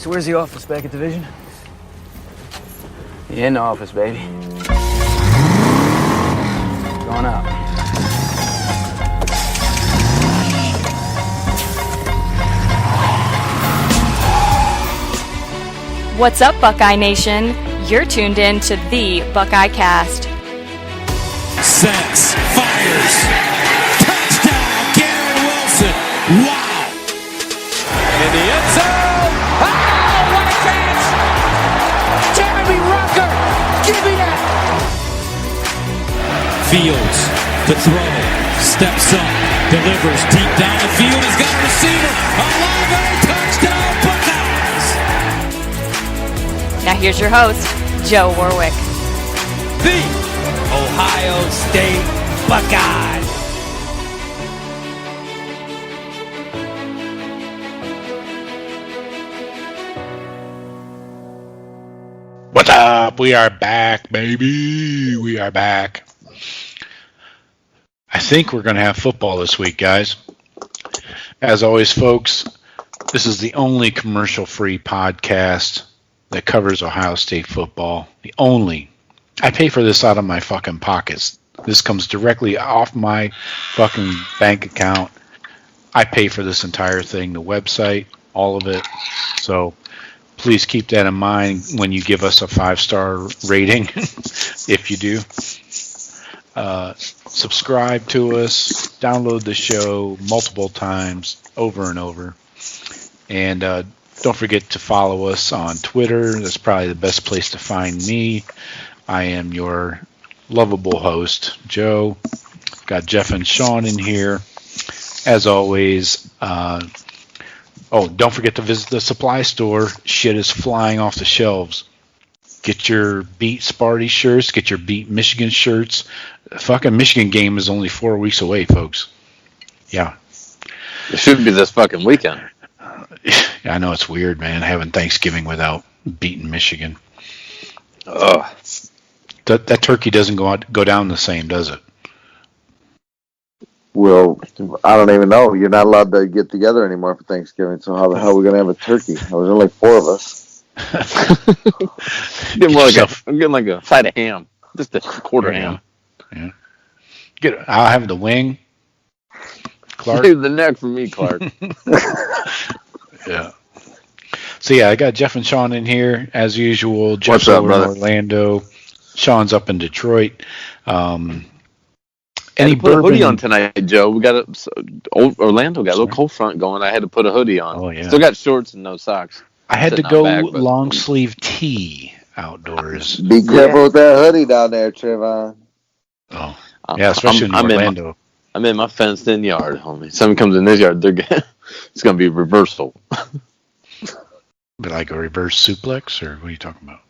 So where's the office? Back at division? In the office, baby. Going out. What's up, Buckeye Nation? You're tuned in to the Buckeye Cast. Sets, fires, touchdown, Garrett Wilson. Wow! In the end zone. Oh, what a catch! Jeremy Rucker, give me that! Fields, the throw, steps up, delivers deep down the field. He's got a receiver. Olave, touchdown, Buckeyes! Now here's your host, Joe Warwick. The Ohio State Buckeyes. What's up? We are back, baby. We are back. I think we're going to have football this week, guys. As always, folks, this is the only commercial-free podcast that covers Ohio State football. The only. I pay for this out of my fucking pockets. This comes directly off my fucking bank account. I pay for this entire thing, the website, all of it. So please keep that in mind when you give us a 5-star rating, if you do. Subscribe to us, download the show multiple times, over and over. And don't forget to follow us on Twitter. That's probably the best place to find me. I am your lovable host, Joe. Got Jeff and Shawn in here. As always, don't forget to visit the supply store. Shit is flying off the shelves. Get your Beat Sparty shirts. Get your Beat Michigan shirts. The fucking Michigan game is only 4 weeks away, folks. Yeah. It should be this fucking weekend. I know it's weird, man, having Thanksgiving without beating Michigan. Ugh. That turkey doesn't go down the same, does it? Well, I don't even know. You're not allowed to get together anymore for Thanksgiving, so how the hell are we going to have a turkey? There's only 4 of us. I'm getting like a side of ham. Just a quarter ham. Yeah. I'll have the wing. Clark. Save the neck for me, Clark. Yeah. So, yeah, I got Jeff and Shawn in here, as usual. Jeff's What's up, over in brother? Orlando. Shawn's up in Detroit. Any Any put a hoodie on bourbon? tonight, Joe. We got Orlando got a little cold front going. I had to put a hoodie on. Oh, yeah. Still got shorts and no socks. I had to Sitting go out back, but- long sleeve tee outdoors. Be careful with that hoodie down there, Trevon. Oh, yeah, especially in Orlando. I'm in my fenced-in yard, homie. Someone comes in this yard, it's going to be reversal. But like a reverse suplex, or what are you talking about?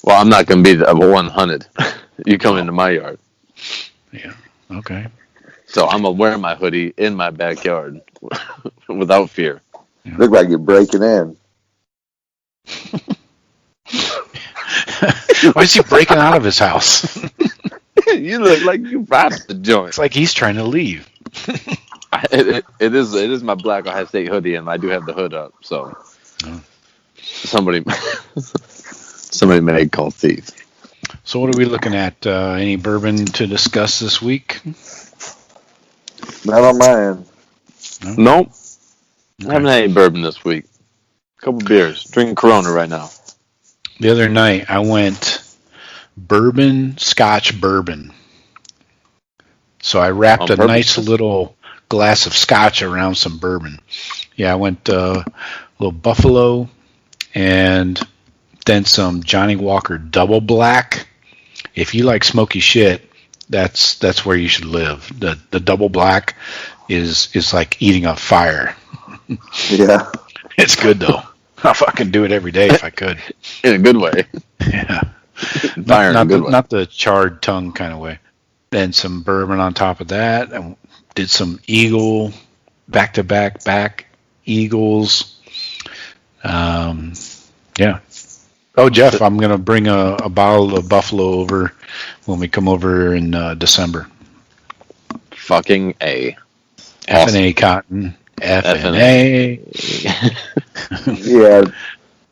Well, I'm not going to be the 100. You come into my yard. Yeah, okay. So I'm going to wear my hoodie in my backyard without fear. Yeah. Look like you're breaking in. Why is he breaking out of his house? You look like you robbed the joint. It's like he's trying to leave. It is my black Ohio State hoodie, and I do have the hood up. So somebody may call thief. So what are we looking at? Any bourbon to discuss this week? Not on my end. Nope. Okay. I haven't had any bourbon this week. A couple beers. Drinking Corona right now. The other night I went bourbon, Scotch bourbon. So I wrapped On a purpose? nice little glass of Scotch around some bourbon. Yeah, I went a little Buffalo and then some Johnny Walker Double Black. If you like smoky shit, that's where you should live. The Double Black is like eating a fire. Yeah. It's good though. I'll fucking do it every day if I could. In a good way. Yeah. Fire in a good way. Not the charred tongue kind of way. Then some bourbon on top of that. And did some Eagle, back Eagles. Yeah. Oh, Jeff, I'm going to bring a bottle of Buffalo over when we come over in December. Fucking A. F&A cotton. F&A. Yeah.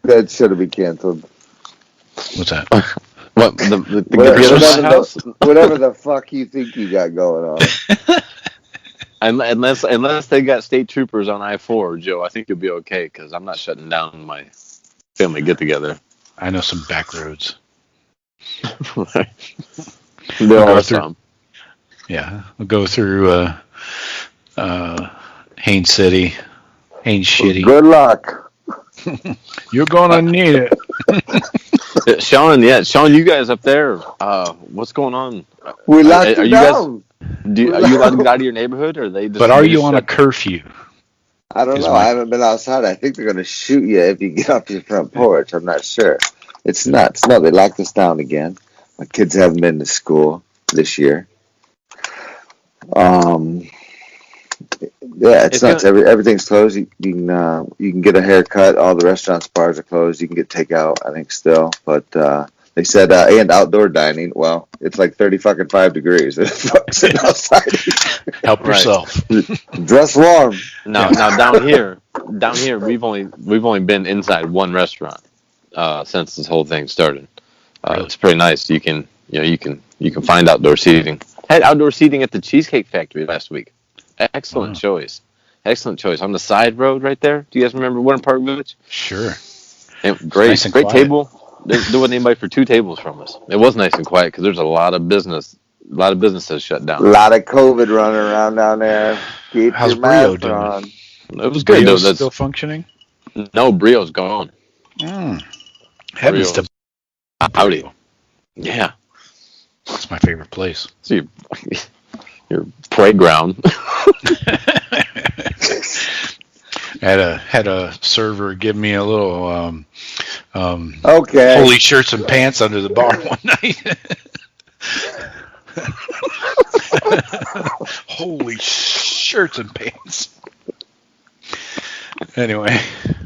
That should have been canceled. What's that? What Whatever the fuck you think you got going on. Unless they got state troopers on I-4, Joe, I think you'll be okay because I'm not shutting down my family get-together. I know some back roads. There are some. Yeah, we'll go through Haines City, Haines Shitty. Good luck. You're gonna need it. Shawn, you guys up there, what's going on? We locked you down. Are you allowed to get out of your neighborhood, or are they? But are you on a curfew? I don't know. I haven't been outside. I think they're going to shoot you if you get off your front porch. I'm not sure. It's nuts. No, they locked us down again. My kids haven't been to school this year. Yeah, it's nuts. Everything's closed. You can get a haircut. All the restaurants, bars are closed. You can get takeout, I think, still. But they said, and outdoor dining. Well, it's like 5 degrees. Sitting outside. Help yourself. Dress warm. Now down here, we've only been inside one restaurant since this whole thing started. It's pretty nice. You can find outdoor seating. Had outdoor seating at the Cheesecake Factory last week. Excellent choice. Excellent choice. On the side road right there. Do you guys remember Winter Park Village? Sure. Great nice quiet. Table. There wasn't anybody for 2 tables from us. It was nice and quiet because there's a lot of businesses shut down. A lot of COVID running around down there. Keep How's your Brio mask doing? on. It was good. Brio's still functioning? No, Brio's gone. Heavens to howdy. Yeah. That's my favorite place. So your playground. Had a server give me a little Okay. holy shirts and pants under the bar one night. Holy shirts and pants. Anyway,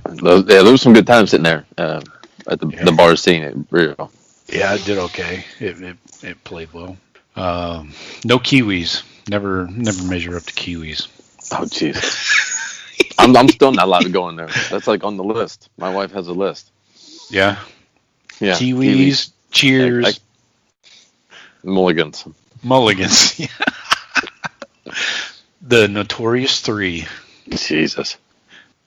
there was some good times sitting there at the bar scene at Brio. Yeah, it did okay. It played well. No Kiwis. Never measure up to Kiwis. Oh, jeez. I'm still not allowed to go in there. That's like on the list. My wife has a list. Yeah. Yeah. Kiwis. Cheers. Mulligans. Yeah. The Notorious 3. Jesus.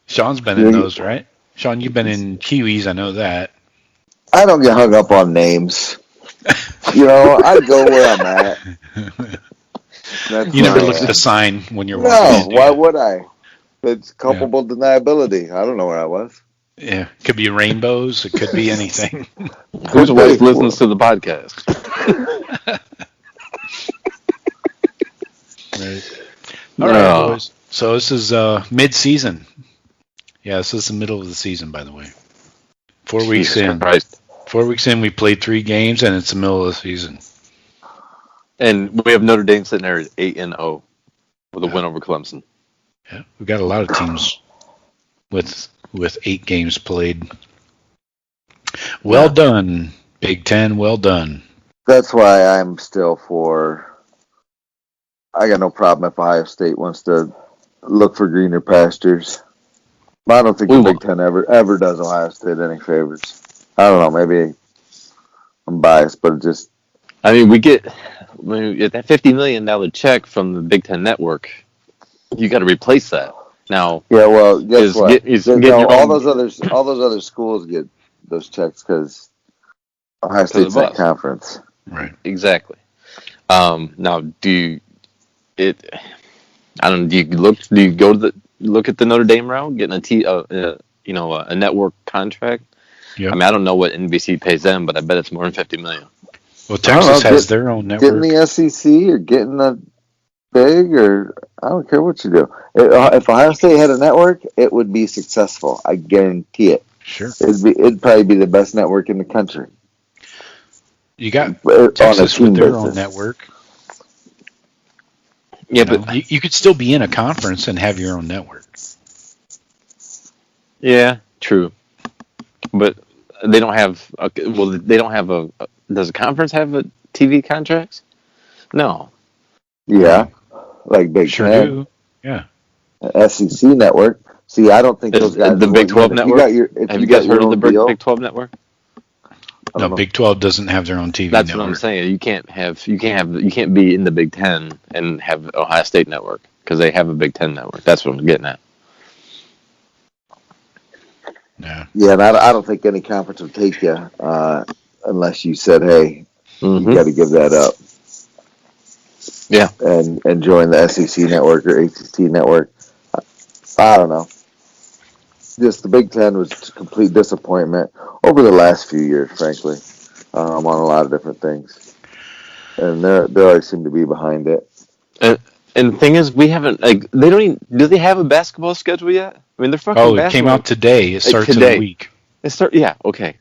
Sean's been in those, right? Shawn, you've been in Kiwis. I know that. I don't get hung up on names. I go where I'm at. You never looked at the sign when you're walking. No, why would I? It's culpable deniability. I don't know where I was. Yeah, it could be rainbows. It could be anything. Whose wife listens to the podcast? Right. All right, boys. So this is mid-season. Yeah, this is the middle of the season, by the way. 4 weeks in. Christ. 4 weeks in, we played 3 games, and it's the middle of the season. And we have Notre Dame sitting there at 8-0 with a win over Clemson. Yeah, we've got a lot of teams with 8 games played. Well done, Big Ten. Well done. That's why I'm still for. I got no problem if Ohio State wants to look for greener pastures. But I don't think the Big Ten ever does Ohio State any favors. I don't know. Maybe I'm biased, but it just. I mean, we get that $50 million check from the Big Ten Network. You got to replace that now. Yeah, well, guess what? All those other schools get those checks because Ohio State's in conference. Right. Exactly. Now, do you go to look at the Notre Dame route, getting a network contract? Yeah. I mean, I don't know what NBC pays them, but I bet it's more than $50 million. Well, Texas has their own network. Getting the SEC or getting the big, or I don't care what you do. If Ohio State had a network, it would be successful. I guarantee it. Sure. It'd probably be the best network in the country. You got Texas with their own network. Yeah, but you could still be in a conference and have your own network. Yeah, true. But they don't have. They don't have a. Does a conference have a TV contracts? No. Yeah, like Big Sure Ten. do. Yeah. SEC network. See, I don't think those guys. The Big 12 network. Have you guys heard of the Big 12 network? No, Big 12 doesn't have their own TV That's network. what I'm saying. You can't be in the Big 10 and have Ohio State network because they have a Big 10 network. That's what I'm getting at. Yeah. Yeah, and I don't think any conference would take you unless you said, "Hey, you got to give that up." Yeah, and join the SEC network or ACC network. I don't know. Just the Big Ten was a complete disappointment over the last few years, frankly, on a lot of different things, and they always seem to be behind it. And the thing is, we haven't they don't even. Do they have a basketball schedule yet? I mean, they're fucking. Oh, it came out today. It starts in a week. Yeah, okay.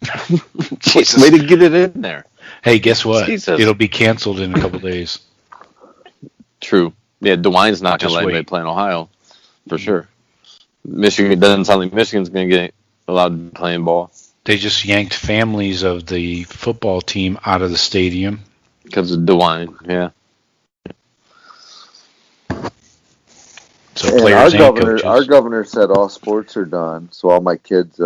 Jesus. Way to get it in there. Hey, guess what? Jesus. It'll be canceled in a couple days. True. Yeah, DeWine's not going to let anybody play in Ohio, for sure. Michigan, it doesn't sound like Michigan's going to get allowed to play ball. They just yanked families of the football team out of the stadium. Because of DeWine, yeah. So players and coaches. Our governor said all sports are done. So all my kids'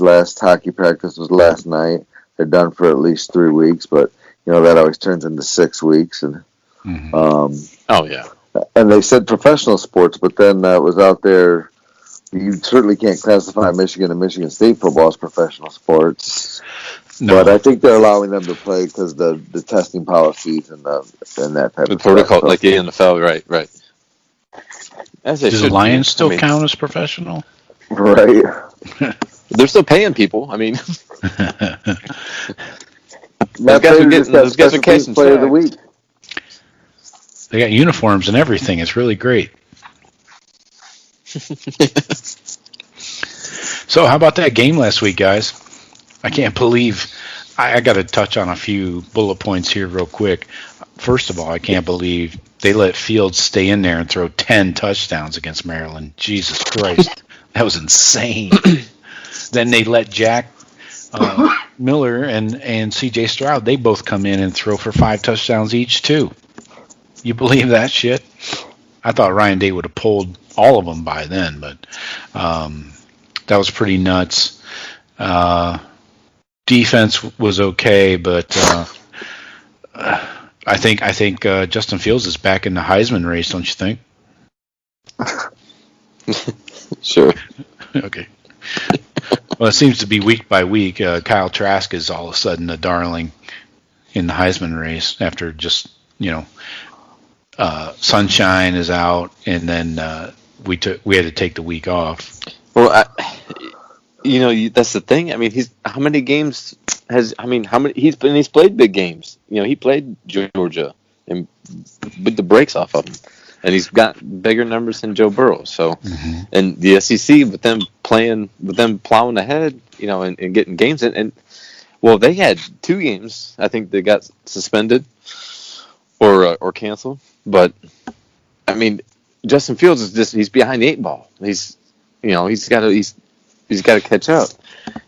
last hockey practice was last night. They're done for at least 3 weeks, but that always turns into 6 weeks. And oh yeah. And they said professional sports, but then it was out there. You certainly can't classify Michigan and Michigan State football as professional sports. No. But I think they're allowing them to play because the testing policies and that type of protocol, stuff. Like the NFL, right. Does the Lions still count as professional? Right. They're still paying people. I mean, those guys are catching player of the week. They got uniforms and everything. It's really great. So, how about that game last week, guys? I can't believe I got to touch on a few bullet points here real quick. First of all, I can't believe they let Fields stay in there and throw 10 touchdowns against Maryland. Jesus Christ. That was insane. Then they let Jack Miller and C.J. Stroud, they both come in and throw for 5 touchdowns each, too. You believe that shit? I thought Ryan Day would have pulled all of them by then, but that was pretty nuts. Defense was okay, but I think Justin Fields is back in the Heisman race, don't you think? Sure. Okay. Well, it seems to be week by week. Kyle Trask is all of a sudden a darling in the Heisman race after just, Sunshine is out, and then we had to take the week off. Well, that's the thing. I mean, he's played big games. He played Georgia and beat the brakes off of him, and he's got bigger numbers than Joe Burrow. So, and the SEC with them plowing ahead, and getting games in, and well, they had 2 games. I think they got suspended or canceled. But I mean, Justin Fields he's behind the 8 ball. He's got to catch up.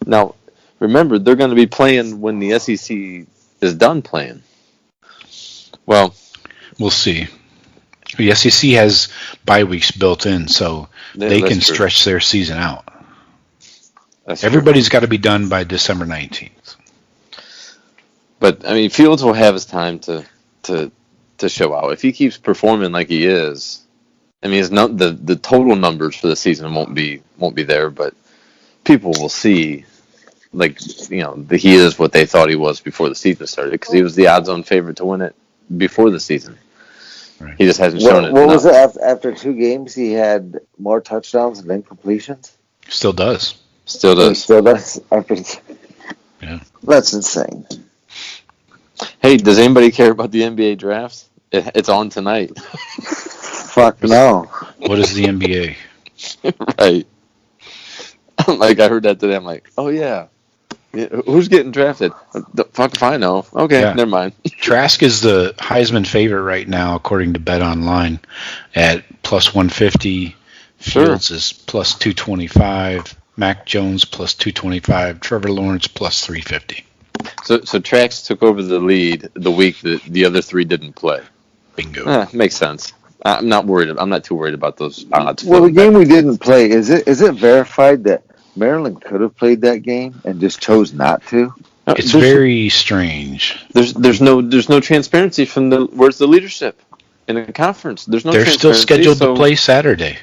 Now, remember, they're going to be playing when the SEC is done playing. Well, we'll see. The SEC has bye weeks built in, so they can stretch their season out. Everybody's got to be done by December 19th. But I mean, Fields will have his time to show out if he keeps performing like he is. I mean, the total numbers for the season won't be there, but people will see, that he is what they thought he was before the season started, because he was the odds-on favorite to win it before the season. Right. He just hasn't shown it. What was it after 2 games? He had more touchdowns than incompletions. Still does. Still does. Yeah. That's insane. Hey, does anybody care about the NBA drafts? It's on tonight. Fuck no. What is the NBA? Right. I heard that today. I'm like, oh yeah. Who's getting drafted? Fuck if I know. Okay, yeah. Never mind. Trask is the Heisman favorite right now, according to Bet Online, at plus 150. Fields is plus 225. Mac Jones plus 225. Trevor Lawrence plus 350. So Trask took over the lead the week that the other 3 didn't play. Bingo. Makes sense. I'm not worried. I'm not too worried about those odds. Well, the game we didn't play, is it verified that Maryland could have played that game and just chose not to? It's very strange. There's no transparency from where's the leadership in the conference? There's no. They're still scheduled to play Saturday,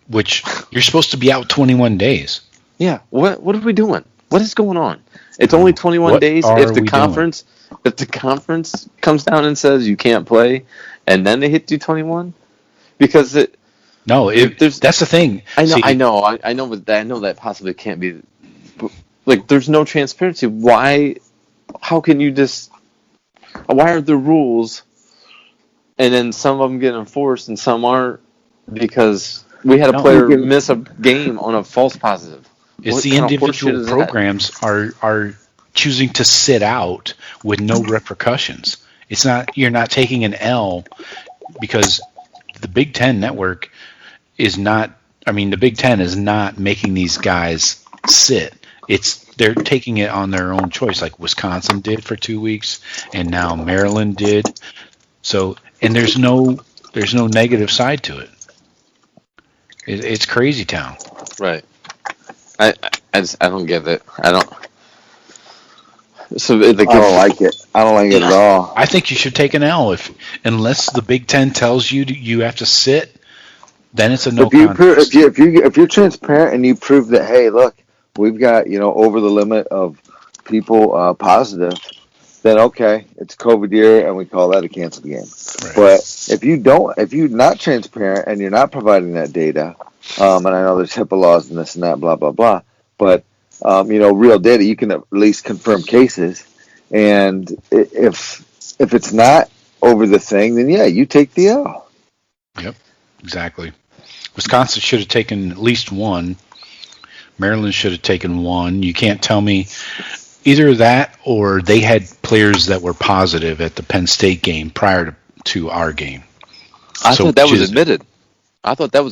which you're supposed to be out 21 days. Yeah. What are we doing? What is going on? It's only 21 days. If the conference comes down and says you can't play, and then they hit you 21, because that's the thing. I know that possibly can't be. Like, there's no transparency. Why? How can you just? Why are there rules, and then some of them get enforced and some aren't? Because we had a player miss a game on a false positive. It's the individual programs are choosing to sit out with no repercussions. It's not, you're not taking an L because the Big Ten network is not. I mean, the Big Ten is not making these guys sit. They're taking it on their own choice, like Wisconsin did for 2 weeks, and now Maryland did. So, and there's no negative side to it. It's crazy town. Right. I don't get it. I don't. So I don't like it. I don't like it at all. I think you should take an L unless the Big Ten tells you you have to sit. Then it's a no contest. If you're transparent and you prove that, hey, look, we've got, over the limit of people positive, then okay, it's COVID year and we call that a canceled game. Right. But if you're not transparent and you're not providing that data, and I know there's HIPAA laws and this and that, blah, blah, blah, but, real data, you can at least confirm cases. And if it's not over the thing, then yeah, you take the L. Yep, exactly. Wisconsin should have taken at least one. Maryland should have taken one. You can't tell me either that or they had players that were positive at the Penn State game prior to our game. I thought that was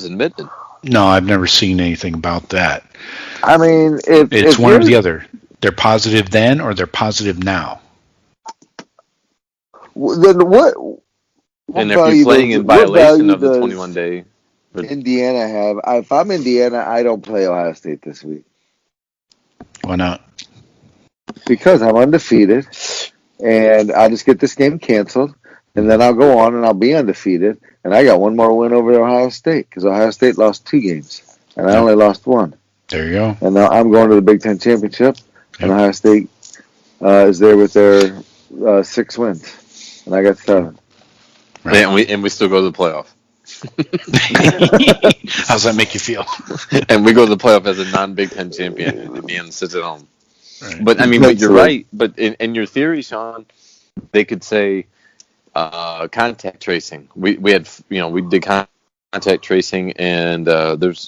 admitted. No, I've never seen anything about that. I mean, it's one or the other. They're positive then or they're positive now. Then what and if you're playing in violation of the 21-day... Indiana have. If I'm Indiana, I don't play Ohio State this week. Why not? Because I'm undefeated, and I'll just get this game canceled, and then I'll go on and I'll be undefeated, and I got one more win over Ohio State because Ohio State lost 2 games, and I only lost 1. There you go. And now I'm going to the Big Ten Championship, and Ohio State is there with their 6 wins, and I got 7. Right. And we still go to the playoff. How's that make you feel? And we go to the playoff as a non-Big Ten champion, and Indiana sits at home. Right. But I mean, but you're right. But in your theory, Shawn, they could say contact tracing. We did contact tracing, and there's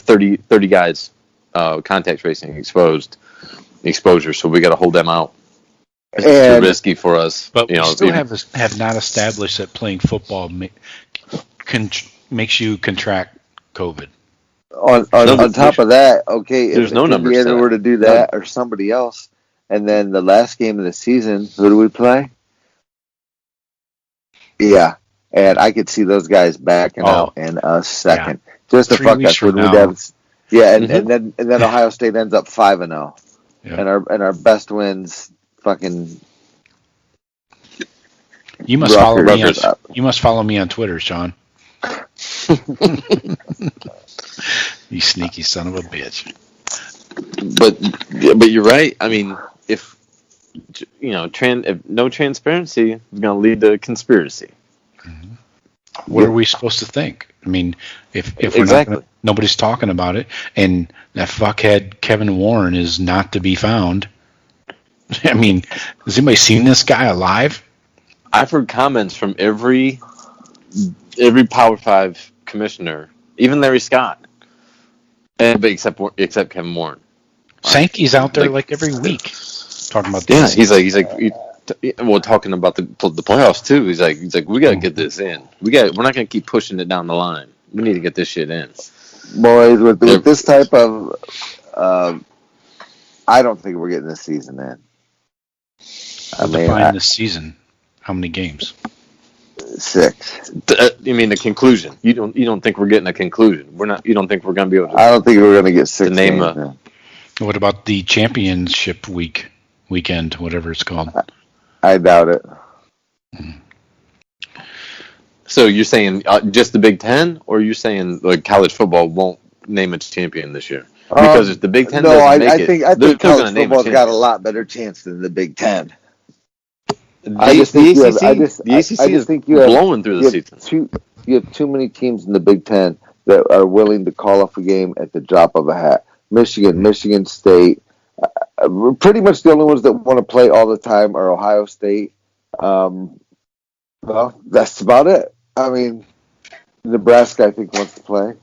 30 guys contact tracing exposure. So we got to hold them out. It's too risky for us. But we still have not established that playing football makes you contract COVID. On top of that, okay, there's if no numbers. Indiana were to do that or somebody else, and then the last game of the season, who do we play? Yeah, and I could see those guys backing out in a second. Yeah. Just to fuck us when we'd have. Yeah, and then Ohio State ends up 5-0, and our best wins. Fucking. You must follow me. You must follow me on Twitter, Shawn. You sneaky son of a bitch. But you're right. I mean, if no transparency is going to lead to conspiracy. Mm-hmm. What are we supposed to think? I mean, if we're nobody's talking about it, and that fuckhead Kevin Warren is not to be found. I mean, has anybody seen this guy alive? I've heard comments from every Power 5 commissioner, even Larry Scott, but except Kevin Warren. Sankey's out there like every week talking about this. Yeah, he's like talking about the playoffs too. He's like we got to get this in. We're not going to keep pushing it down the line. We need to get this shit in. Boys, with this type of, I don't think we're getting this season in. Define this season. How many games? 6. You mean the conclusion? You don't think we're getting a conclusion? We're not. You don't think we're going to be able to? I don't think we're going to get 6 to name games, a. What about the championship weekend, whatever it's called? I doubt it. So you're saying just the Big Ten, or you're saying like college football won't name its champion this year? Because if the Big Ten doesn't make it, I think college football's got a lot better chance than the Big Ten. The ACC is blowing through the season. You have too many teams in the Big Ten that are willing to call off a game at the drop of a hat. Michigan State. Pretty much the only ones that want to play all the time are Ohio State. Well, that's about it. I mean, Nebraska, I think, wants to play.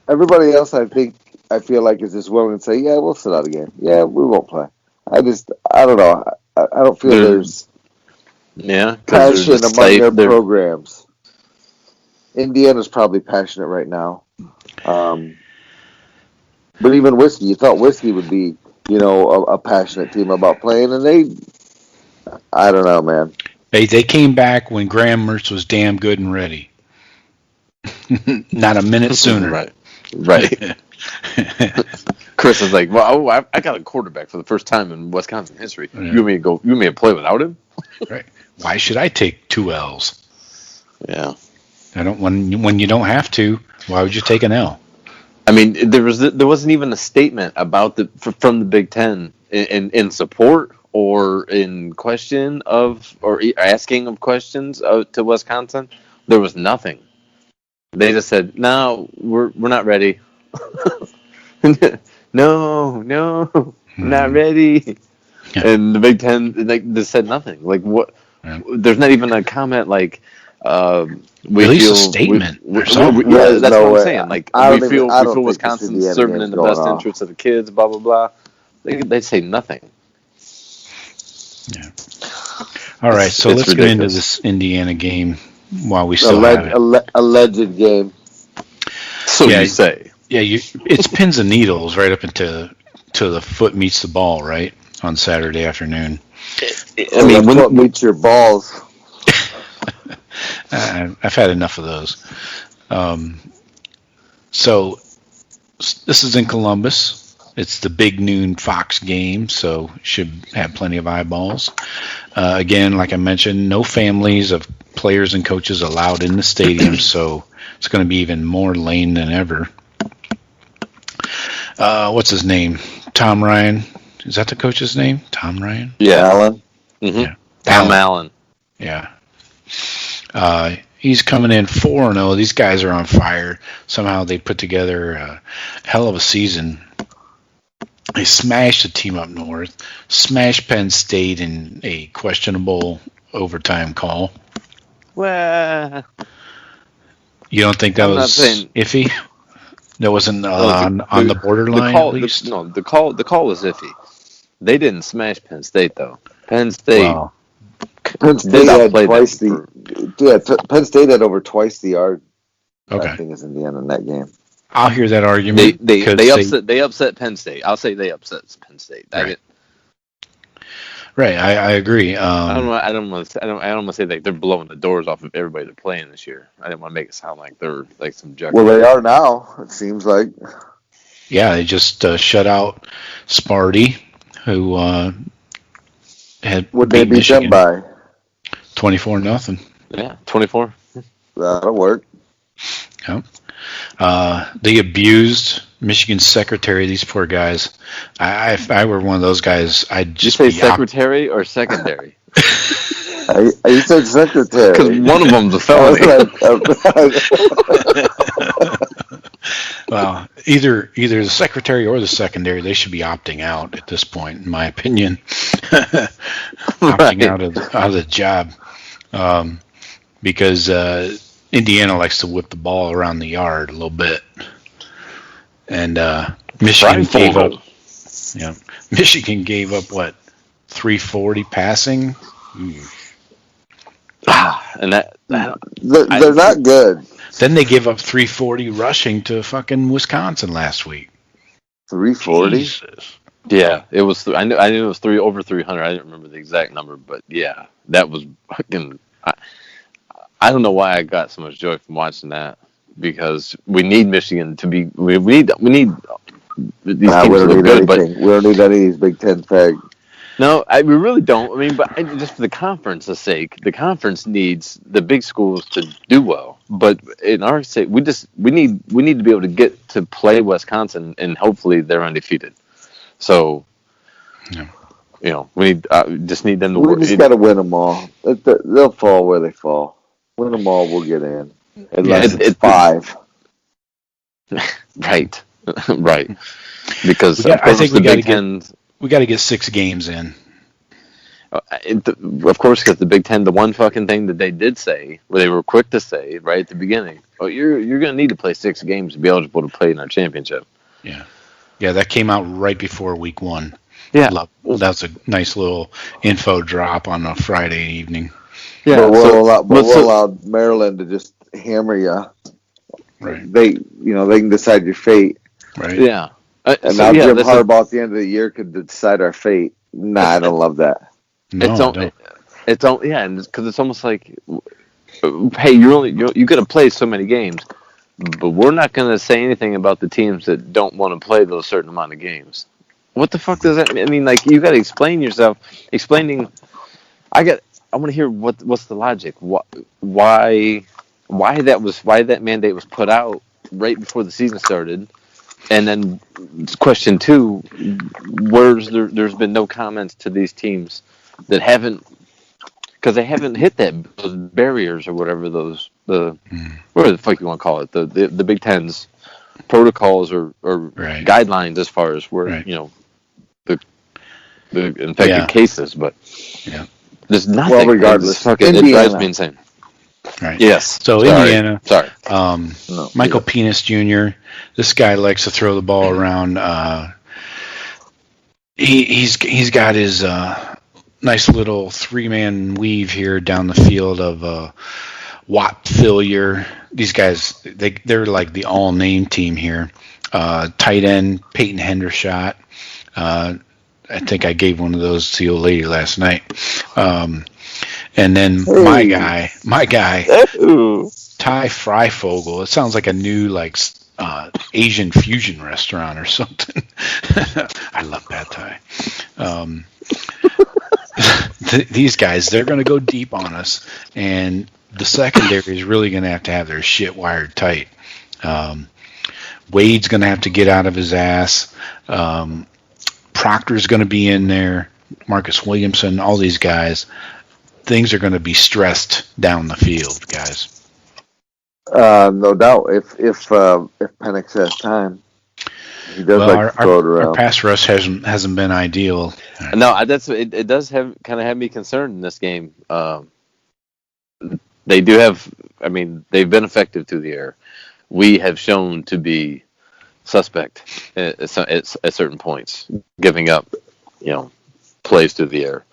Everybody else, I feel like, is just willing to say, yeah, we'll sit out a game. Yeah, we won't play. I don't know. I don't feel there's passion among their programs. Indiana's probably passionate right now. But even Whiskey, you thought Whiskey would be, a passionate team about playing, and I don't know, man. They came back when Graham Mertz was damn good and ready. Not a minute sooner. Right. Chris is like, well, I got a quarterback for the first time in Wisconsin history. Yeah. You want me to play without him? Right. Why should I take 2 L's? Yeah. I don't. When you don't have to, why would you take an L? I mean, there wasn't even a statement about from the Big Ten in support or in question of or asking of questions to Wisconsin. There was nothing. They just said, "No, we're not ready." No, we're not ready. Yeah. And the Big Ten, they said nothing. Like what? Yeah. There's not even a comment like. Release a statement. That's what I'm saying. Like we feel Wisconsin's serving in the best interest of the kids. Blah blah blah. They say nothing. Yeah. All right, so let's get into this Indiana game while we still have it. Alleged game. So you say? Yeah, it's pins and needles right up till the foot meets the ball, right, on Saturday afternoon. I mean, when it meets your balls. I've had enough of those. So this is in Columbus. It's the big noon Fox game, so should have plenty of eyeballs. Again, like I mentioned, no families of players and coaches allowed in the stadium, so it's going to be even more lame than ever. What's his name? Tom Ryan. Is that the coach's name? Tom Ryan? Yeah. Allen? Mm-hmm. Yeah. Tom Allen. Yeah. He's coming in 4-0. These guys are on fire. Somehow they put together a hell of a season. They smashed the team up north, smashed Penn State in a questionable overtime call. Well, you don't think that was iffy? That wasn't on the borderline, at least? The call was iffy. They didn't smash Penn State, though. Penn State... Wow. Penn State had Penn State had over twice the yard. Okay. I think is Indiana in that game. I'll hear that argument. They upset Penn State. I'll say they upset Penn State. Right. I agree. I don't want to say like they're blowing the doors off of everybody they're playing this year. I didn't want to make it sound like they're like some juggernaut. Well, they are now. It seems like. Yeah, they just shut out Sparty, who had. Would they beat them by? 24-0. Yeah, 24. That'll work. Yeah. They abused Michigan's secretary. These poor guys. If I were one of those guys, I'd just say secretary or secondary. You said secretary because one of them's a felony. Well, either the secretary or the secondary, they should be opting out at this point, in my opinion. Opting out of the job, because Indiana likes to whip the ball around the yard a little bit, and Michigan gave up. Yeah, Michigan gave up what 340 passing. And they're not good. Then they give up 340 rushing to fucking Wisconsin last week. 340? Yeah, it was. I knew it was over 300. I didn't remember the exact number, but yeah, that was fucking I don't know why I got so much joy from watching that, because we need Michigan to be. We need these We teams don't to look need good, but anything. We don't need any of these Big Ten fag. no, we really don't. I mean, but just for the conference's sake, the conference needs the big schools to do well. But in our sake, we need to be able to get to play Wisconsin, and hopefully they're undefeated. So, we just need them to work. We just got to win them all. They'll fall where they fall. Win them all, we'll get in. Unless it's 5. Right, right. Because I think we got to Ten. We got to get 6 games in. Of course, because the Big Ten, the one fucking thing that they did say, where they were quick to say right at the beginning, you're going to need to play 6 games to be eligible to play in our championship. Yeah, that came out right before week 1. Yeah, that's a nice little info drop on a Friday evening. Yeah, but we'll allow Maryland to just hammer you. Right. They can decide your fate. Right. Yeah. And now Jim Harbaugh at the end of the year could decide our fate. Nah, I don't love that. No, it's because it's almost like, hey, you got to play so many games, but we're not going to say anything about the teams that don't want to play those certain amount of games. What the fuck does that mean? I mean, like, you got to explain yourself. I want to hear what's the logic. Why that mandate was put out right before the season started. And then question 2, there's been no comments to these teams that haven't, because they haven't hit those barriers or whatever whatever the fuck you want to call it, the Big Ten's protocols or right. guidelines as far as where right. the infected cases, but there's nothing. Well, regardless, it drives me insane. Right. Yes. So Sorry. Indiana. Sorry. Michael Penis Jr. This guy likes to throw the ball around. He's got his nice little 3-man weave here down the field of Watt Fillier. These guys, they're like the all-name team here. Tight end Peyton Hendershot. I think I gave one of those to the old lady last night. And then my guy, Ty Freifogel. It sounds like a new Asian fusion restaurant or something. I love that Thai. These guys, they're going to go deep on us, and the secondary is really going to have their shit wired tight. Wade's going to have to get out of his ass. Proctor's going to be in there. Marcus Williamson, all these guys. Things are going to be stressed down the field, guys. No doubt. If Penix has time, he does like to throw it around. Our pass rush hasn't been ideal. No, it does kind of have me concerned in this game. They do have. I mean, they've been effective through the air. We have shown to be suspect at certain points, giving up, plays through the air.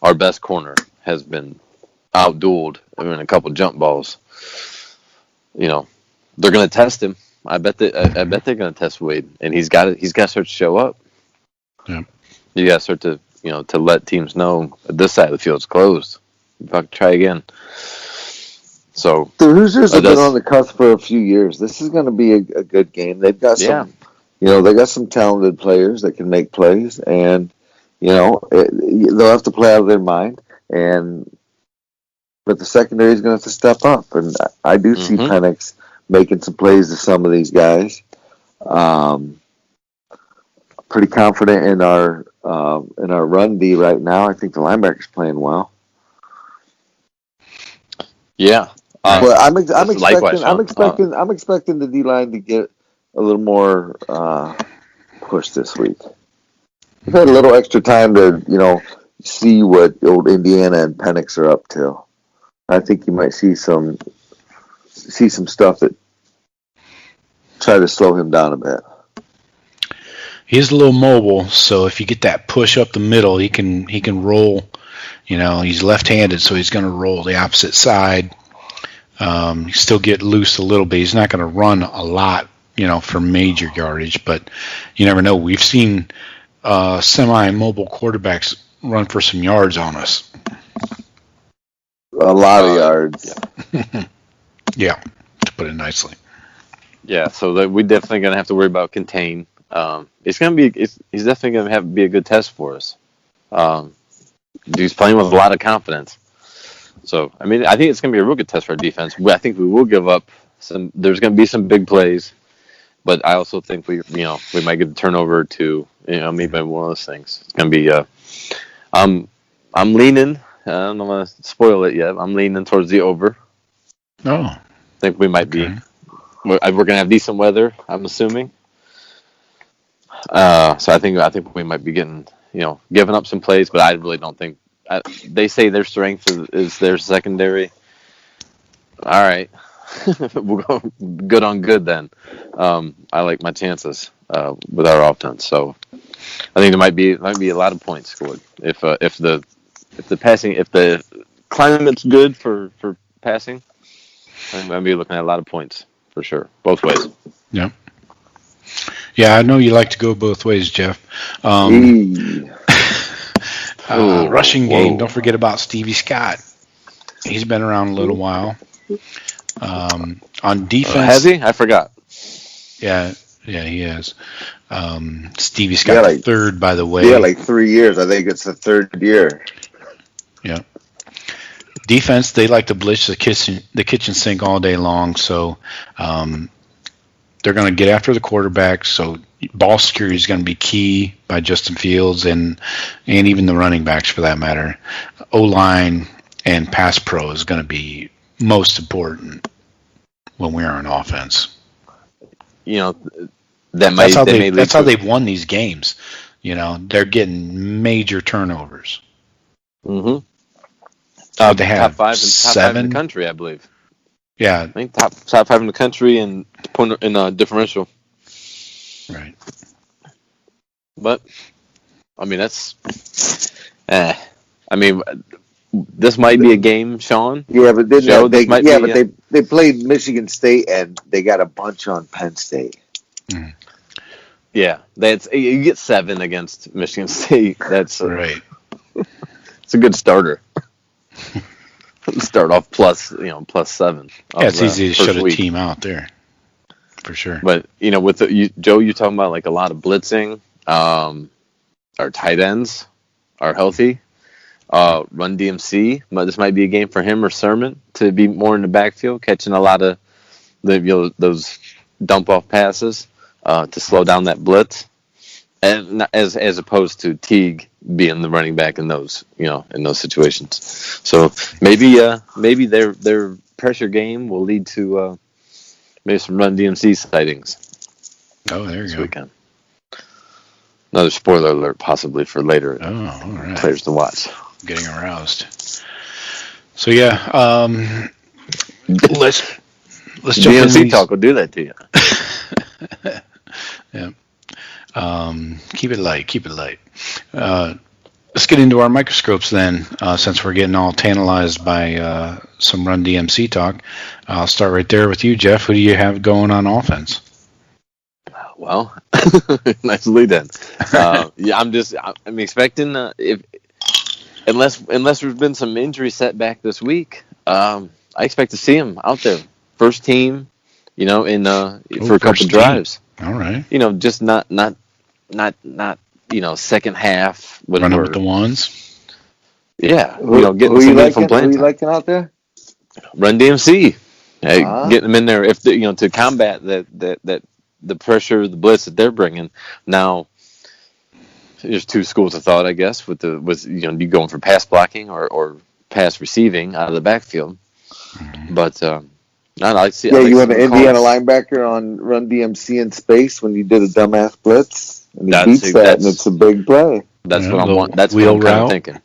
Our best corner has been outdueled. I mean, a couple jump balls. They're going to test him. I bet they're going to test Wade, and he's got to start to show up. Yeah. You got to start to to let teams know this side of the field's closed. Fuck, try again. So the Hoosiers have been on the cusp for a few years. This is going to be a good game. They've got some, they got some talented players that can make plays, and they'll have to play out of their mind. But the secondary is going to have to step up, and I do see Penix making some plays to some of these guys. Pretty confident in our run D right now. I think the linebacker's playing well. Yeah. But I'm expecting the D line to get a little more push this week. We've had a little extra time to see what old Indiana and Penix are up to. I think you might see some stuff that try to slow him down a bit. He's a little mobile, so if you get that push up the middle, he can roll. He's left-handed, so he's going to roll the opposite side. Still get loose a little bit. He's not going to run a lot, for major yardage, but you never know. We've seen semi-mobile quarterbacks run for some yards on us. A lot of yards. Yeah, to put it nicely. Yeah, so we definitely gonna have to worry about contain. He's definitely gonna be a good test for us. He's playing with a lot of confidence. So I mean, I think it's gonna be a real good test for our defense. I think we will give up some. There's gonna be some big plays, but I also think we might get the turnover to maybe one of those things. It's gonna be. I'm leaning. I don't want to spoil it yet. I'm leaning towards the over. Oh, I think we might be. We're going to have decent weather, I'm assuming. So I think we might be giving up some plays, but I really don't think. They say their strength is their secondary. All right, we'll go good on good then. I like my chances with our offense, so I think there might be a lot of points scored if the climate's good for passing. I'm going to be looking at a lot of points for sure, both ways. Yeah. Yeah, I know you like to go both ways, Jeff. Rushing game, don't forget about Stevie Scott. He's been around a little while. On defense. Has he? I forgot. Yeah, he has. Stevie Scott, third, by the way. Yeah, like 3 years. I think it's the third year. Yeah. Defense, they like to blitz the kitchen sink all day long, so they're going to get after the quarterback. So ball security is going to be key by Justin Fields and even the running backs for that matter. O-line and pass pro is going to be most important when we're on offense. That's how they've won these games. They're getting major turnovers. Mm-hmm. They have top five in the country, I believe. Yeah, I think top 5 in the country in differential. Right. But I mean that's. I mean, this might be a game, Shawn. Yeah, but they played Michigan State and they got a bunch on Penn State. Mm. Yeah, you get 7 against Michigan State. That's right. It's a good starter. Start off plus 7. Yeah, it's easy to shut a team out there, for sure. But with Joe, you're talking about like a lot of blitzing. Our tight ends are healthy. Run DMC. This might be a game for him or Sermon to be more in the backfield, catching a lot of those dump off passes to slow down that blitz, and as opposed to Teague being the running back in those situations. So maybe their pressure game will lead to maybe some Run DMC sightings. Oh, there you go. Weekend. Another spoiler alert, possibly for later all right. players to watch. Getting aroused. So yeah, let's jump in. DMC talk will do that to you. Yeah. Keep it light. Let's get into our microscopes then, since we're getting all tantalized by some Run DMC talk. I'll start right there with you, Jeff. Who do you have going on offense? Well, nice lead in. Yeah, I'm expecting unless there's been some injury setback this week, I expect to see him out there, first team, for a couple drives. All right. Just not second half when running with the ones. Yeah, getting some in from playing. Who you liking out there? Run DMC, getting them in there to combat that the pressure, the blitz that they're bringing. Now, there's two schools of thought, I guess, with you going for pass blocking or pass receiving out of the backfield. Mm-hmm. But I see. Yeah, you have an Indiana linebacker on Run DMC in space when you did a dumbass blitz, and he beats that, and it's a big play. That's what I'm. That's what I'm kind of thinking.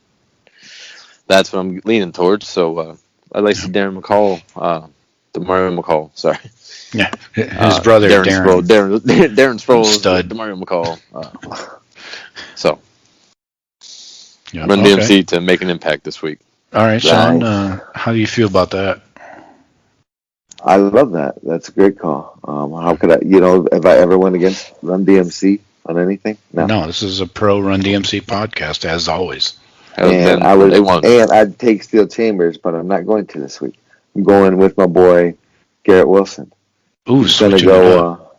That's what I'm leaning towards. So I like to see Darren McCall, Demario McCall. Sorry. Yeah, his brother Darren. Darren Sproul, stud. Demario McCall. So Run DMC to make an impact this week. All right, Shawn. How do you feel about that? I love that. That's a great call. How could I? Have I ever went against Run DMC on anything? No. No, this is a pro Run DMC podcast, as always. And I'd take Steel Chambers, but I'm not going to this week. I'm going with my boy Garrett Wilson. Ooh, he's going to go.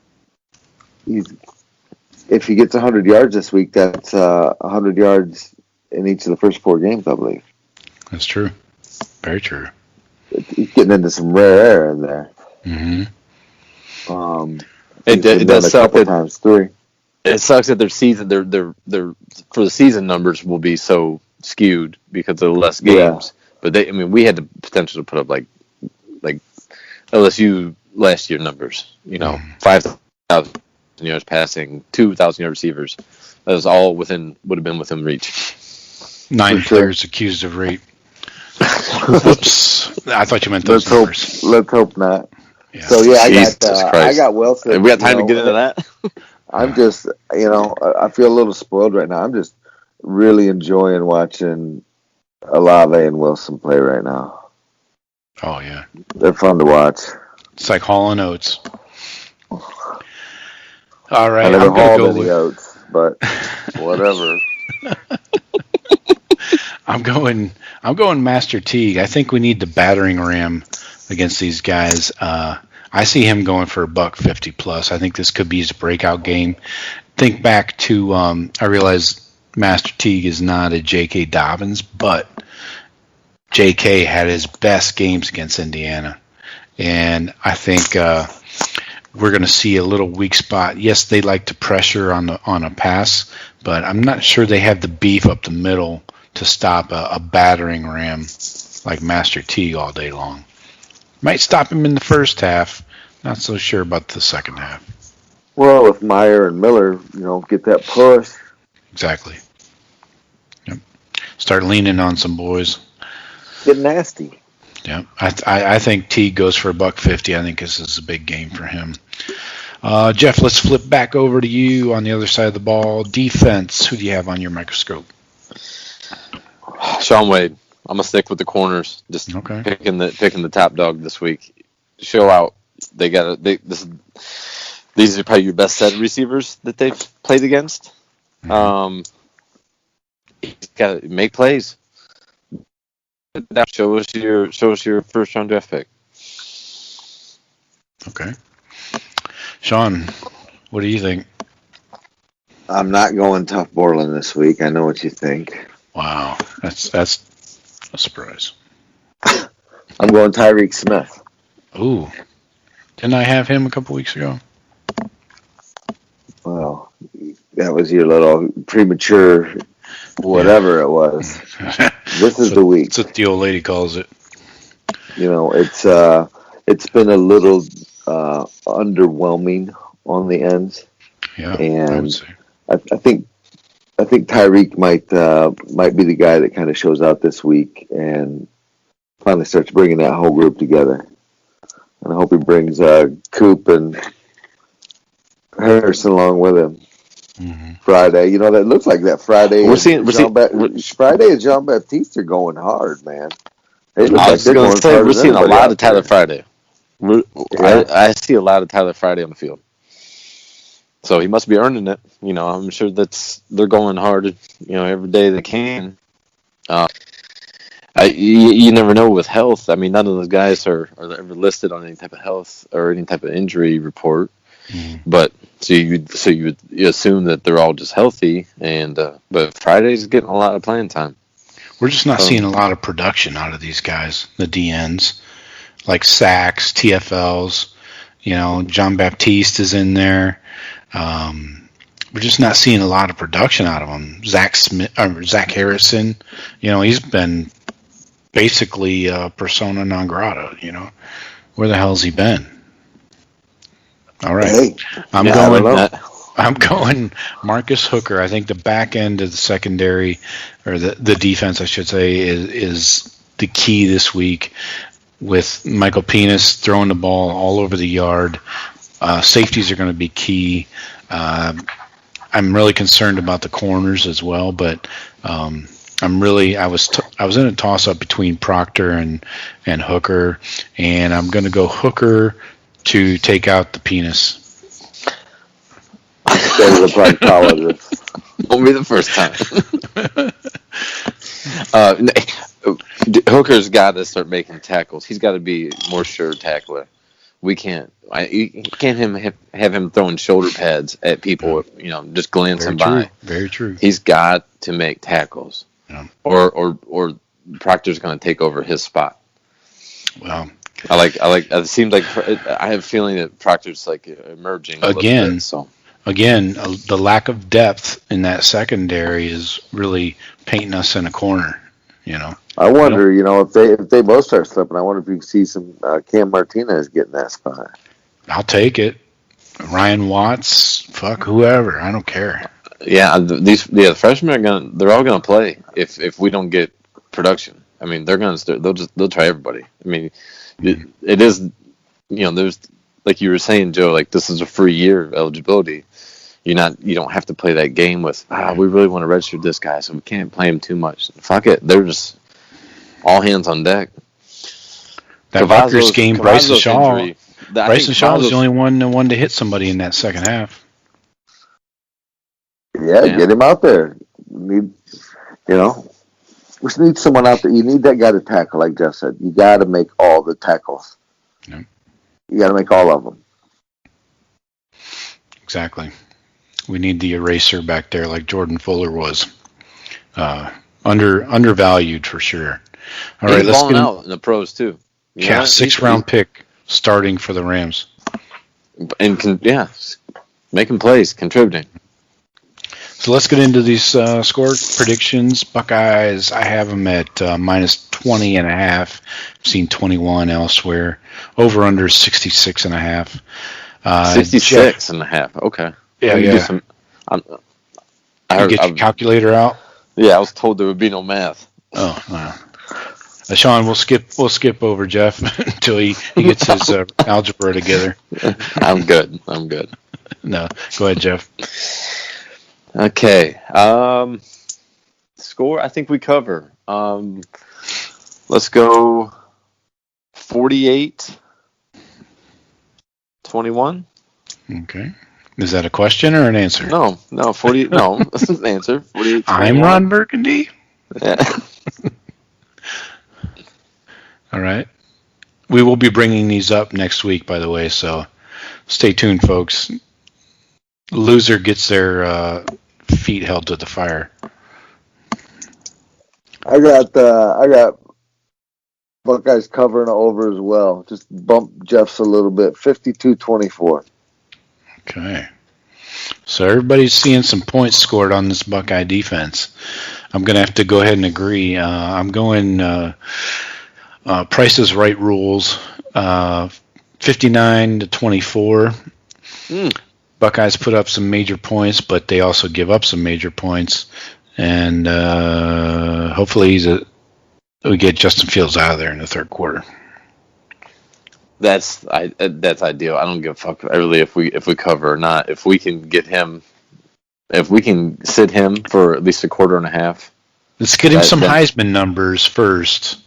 If he gets 100 yards this week, that's 100 yards in each of the first 4 games, I believe. That's true. Very true. He's getting into some rare air in there. Mm-hmm. It does suck that times 3. It sucks that their season, their for the season numbers will be so skewed because of less games. Yeah. But we had the potential to put up like LSU last year numbers. 5,000 yards passing, 2,000 yard receivers. That was all would have been within reach. 9 players accused of rape. Oops. I thought you meant those numbers. Let's hope not. Yeah. So I got Wilson. Have we got time to get into that? I'm just, I feel a little spoiled right now. I'm just really enjoying watching Olave and Wilson play right now. Oh yeah, they're fun to watch. It's like Hall and Oates. All right, I never hauled any oats, but whatever. I'm going Master Teague. I think we need the battering ram against these guys. I see him going for $150 plus. I think this could be his breakout game. Think back to I realize Master Teague is not a J.K. Dobbins, but J.K. had his best games against Indiana, and I think we're going to see a little weak spot. Yes, they like to pressure on a pass, but I'm not sure they have the beef up the middle to stop a battering ram like Master Teague all day long. Might stop him in the first half. Not so sure about the second half. Well, if Meyer and Miller, get that push. Exactly. Yep. Start leaning on some boys. Get nasty. Yeah, I think Teague goes for $150. I think this is a big game for him. Jeff, let's flip back over to you on the other side of the ball. Defense. Who do you have on your microscope? Shawn Wade. I'm gonna stick with the corners. Just picking the top dog this week. Show out. These are probably your best set of receivers that they've played against. He's got to make plays. Show us your first round draft pick. Okay, Shawn, what do you think? I'm not going Tough Borland this week. I know what you think. Wow, that's a surprise. I'm going Tyreek Smith. Ooh. Didn't I have him a couple weeks ago? Well, that was your little premature whatever it was. This is the week. That's what the old lady calls it. It's been a little underwhelming on the ends. Yeah, and I think Tyreek might be the guy that kind of shows out this week and finally starts bringing that whole group together. And I hope he brings Coop and Harrison along with him. Mm-hmm. Friday, that looks like that Friday. Friday and Jean Baptiste are going hard, man. We're seeing a lot of Tyler Friday. I see a lot of Tyler Friday on the field. So he must be earning it. I'm sure they're going hard, every day they can. You never know with health. I mean, none of those guys are ever listed on any type of health or any type of injury report. Mm-hmm. But so you assume that they're all just healthy, and but Friday's getting a lot of playing time. We're just not seeing a lot of production out of these guys, the DNs, like sacks, TFLs. John Baptiste is in there. We're just not seeing a lot of production out of them. Zach Harrison, he's been basically persona non grata. Where the hell's he been? All right, hey, I'm going Marcus Hooker. I think the back end of the secondary, or the defense, I should say, is the key this week. With Michael Penis throwing the ball all over the yard, safeties are going to be key. I'm really concerned about the corners as well, but I was in a toss up between Proctor and Hooker, and I'm going to go Hooker to take out the Penis. That was a proctologist. Won't be the first time. Hooker's got to start making tackles. He's got to be more sure tackler. We can't. You can't have him throwing shoulder pads at people. Just glancing by. Very true. He's got to make tackles. Yeah. Or Proctor's going to take over his spot. Well, I like. It seems like I have a feeling that Proctor's like emerging again. Bit, so. Again, the lack of depth in that secondary is really painting us in a corner. I wonder, if they both start slipping, I wonder if you can see some Cam Martinez getting that spot. I'll take it. Ryan Watts, fuck whoever, I don't care. Yeah, the freshmen they're all gonna play if we don't get production. I mean, they'll try everybody. I mean, it is, there's, like you were saying, Joe, like this is a free year of eligibility. You don't have to play that game with we really want to register this guy, so we can't play him too much. Fuck it, they're just all hands on deck. That Rutgers game, Bryson Shaw is the only one that wanted to hit somebody in that second half. Yeah, get him out there. We need someone out there. You need that guy to tackle, like Jeff said. You got to make all the tackles. Yep. You got to make all of them. Exactly. We need the eraser back there, like Jordan Fuller was. Undervalued for sure. All right, let's get out in the pros too. Yeah, 6th-round pick starting for the Rams, and making plays, contributing. So let's get into these score predictions. Buckeyes, I have them at minus 20.5. I've seen 21 elsewhere. Over under 66.5. 66.5. Okay. Yeah. You get your calculator out. Yeah, I was told there would be no math. Oh, wow. Shawn, we'll skip over Jeff until he gets his algebra together. I'm good. No, go ahead, Jeff. Okay. Score, I think we cover. Let's go 48-21. Okay. Is that a question or an answer? No, 40. No, that's an answer. 48. I'm Ron Burgundy. Yeah. All right. We will be bringing these up next week, by the way, so stay tuned, folks. Loser gets their feet held to the fire. I got Buckeyes covering over as well. Just bump Jeff's a little bit. 52-24. Okay. So everybody's seeing some points scored on this Buckeye defense. I'm going to have to go ahead and agree. I'm going Price is Right rules. 59-24. Buckeyes put up some major points, but they also give up some major points. And hopefully we get Justin Fields out of there in the third quarter. That's ideal. I don't give a fuck really if we cover or not. If we can get him, if we can sit him for at least a quarter and a half. Let's get him some Heisman numbers first.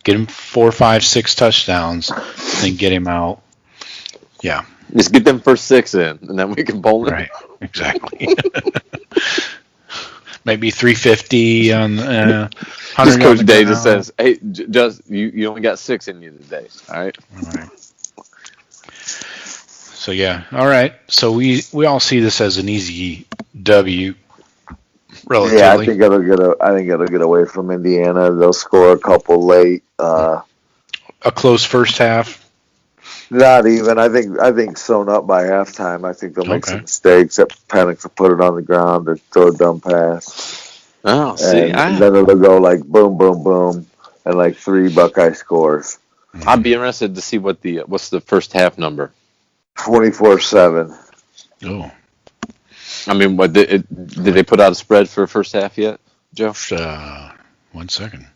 Get him 4, 5, 6 touchdowns, then get him out. Yeah. Just get them first 6 in, and then we can bowl him. Right. Exactly. Maybe 350 on 100. Just Coach Day just says, "Hey, just you only got 6 in you today. All right." All right. So yeah, all right. So we all see this as an easy W. Relatively. Yeah, I think it'll get away from Indiana. They'll score a couple late. A close first half. Not even. I think sewn up by halftime. I think they'll make some mistakes. Panic will put it on the ground or throw a dumb pass. Oh, see, and then it'll go like boom, boom, boom, and like 3 Buckeye scores. I'd be interested to see what's the first half number. 24-7. Oh. I mean, what did they put out a spread for first half yet, Joe? 1 second.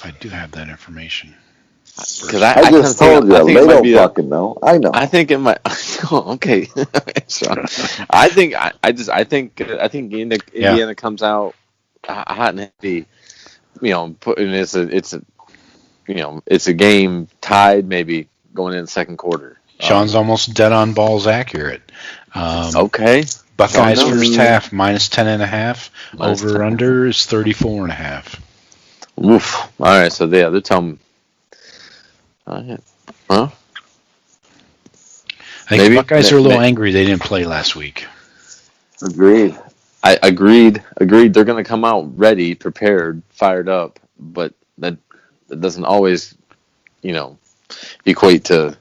I do have that information. Because I just told you, they don't fucking know. I know. I think it might. Oh, okay. So, I think Indiana comes out hot and heavy. It's a game tied, maybe going in the second quarter. Sean's almost dead on balls accurate. Okay. Buckeyes first half minus 10.5. Minus Over 10. under is 34.5. Oof. All right. So they're telling me. Huh? I think the Buckeyes are a little angry they didn't play last week. Agreed. I agreed. They're going to come out ready, prepared, fired up, but that doesn't always, equate to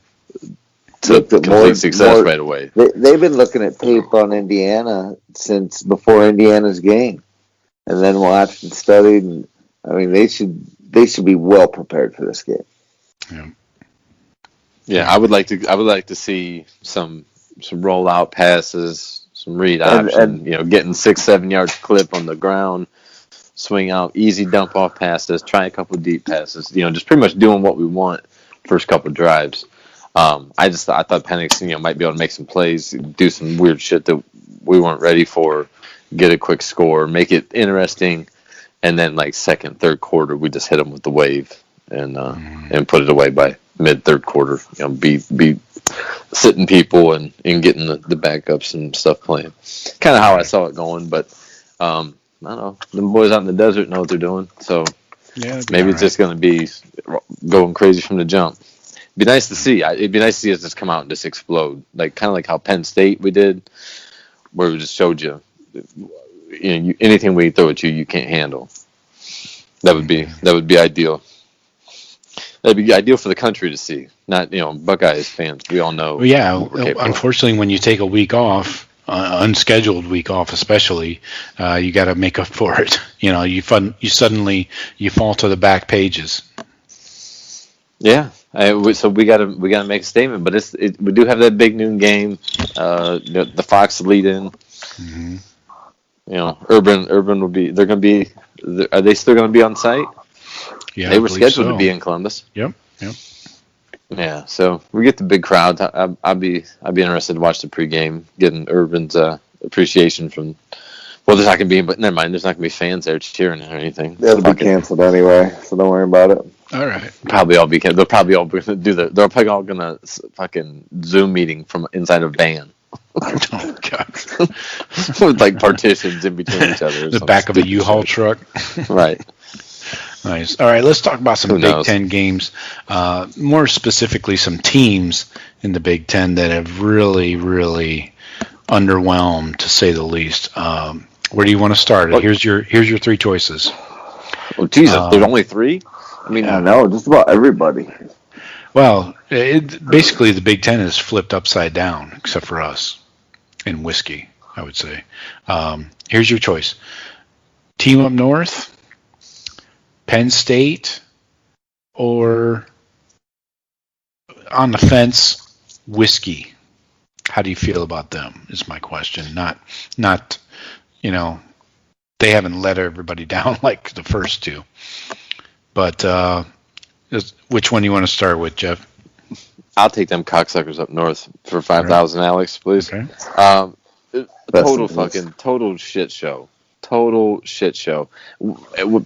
complete success right away. They've been looking at tape on Indiana since before Indiana's game, and then watched and studied. And I mean, they should be well prepared for this game. Yeah, I would like to see some rollout passes, some read option, getting 6-7 yards clip on the ground, swing out, easy dump off passes, try a couple deep passes, just pretty much doing what we want first couple drives. I thought Penix, might be able to make some plays, do some weird shit that we weren't ready for, get a quick score, make it interesting, and then like second, third quarter, we just hit them with the wave and put it away by mid third quarter. Be sitting people and getting the backups and stuff playing. Kind of how I saw it going, but I don't know. The boys out in the desert know what they're doing, so maybe it's just going to be going crazy from the jump. Be nice to see. It'd be nice to see us just come out and just explode, kind of like how Penn State we did, where we just showed you, anything we throw at you, you can't handle. That would be ideal. That'd be ideal for the country to see, not Buckeyes fans. We all know. Well, yeah, unfortunately, when you take a week off, unscheduled week off, especially, you got to make up for it. You suddenly fall to the back pages. Yeah. So we gotta make a statement, but we do have that big noon game, the Fox lead in. Mm-hmm. Urban will be. They're gonna be. Are they still gonna be on site? Yeah, they were scheduled to be in Columbus. Yep. Yeah, so we get the big crowd. I'd be interested to watch the pregame, getting Urban's appreciation from. Well, there's not gonna be, but never mind. There's not gonna be fans there cheering or anything. It'll be canceled anyway, so don't worry about it. All right. Probably all be. They'll probably all do they're probably all gonna fucking Zoom meeting from inside a van. Oh God. With like partitions in between each other. The back of a U-Haul truck. Right. Nice. All right, let's talk about some Big Ten games. More specifically, some teams in the Big Ten that have really, really underwhelmed, to say the least. Where do you want to start? Here's your three choices. Oh Jesus, there's only three? I mean, no, just about everybody. Well, basically the Big Ten is flipped upside down, except for us and whiskey, I would say. Here's your choice: team up north, Penn State, or on the fence, whiskey. How do you feel about them? Is my question. Not, they haven't let everybody down like the first two. But which one do you want to start with, Jeff? I'll take them cocksuckers up north for 5,000, Alex, please. Okay. Total shit show. Total shit show.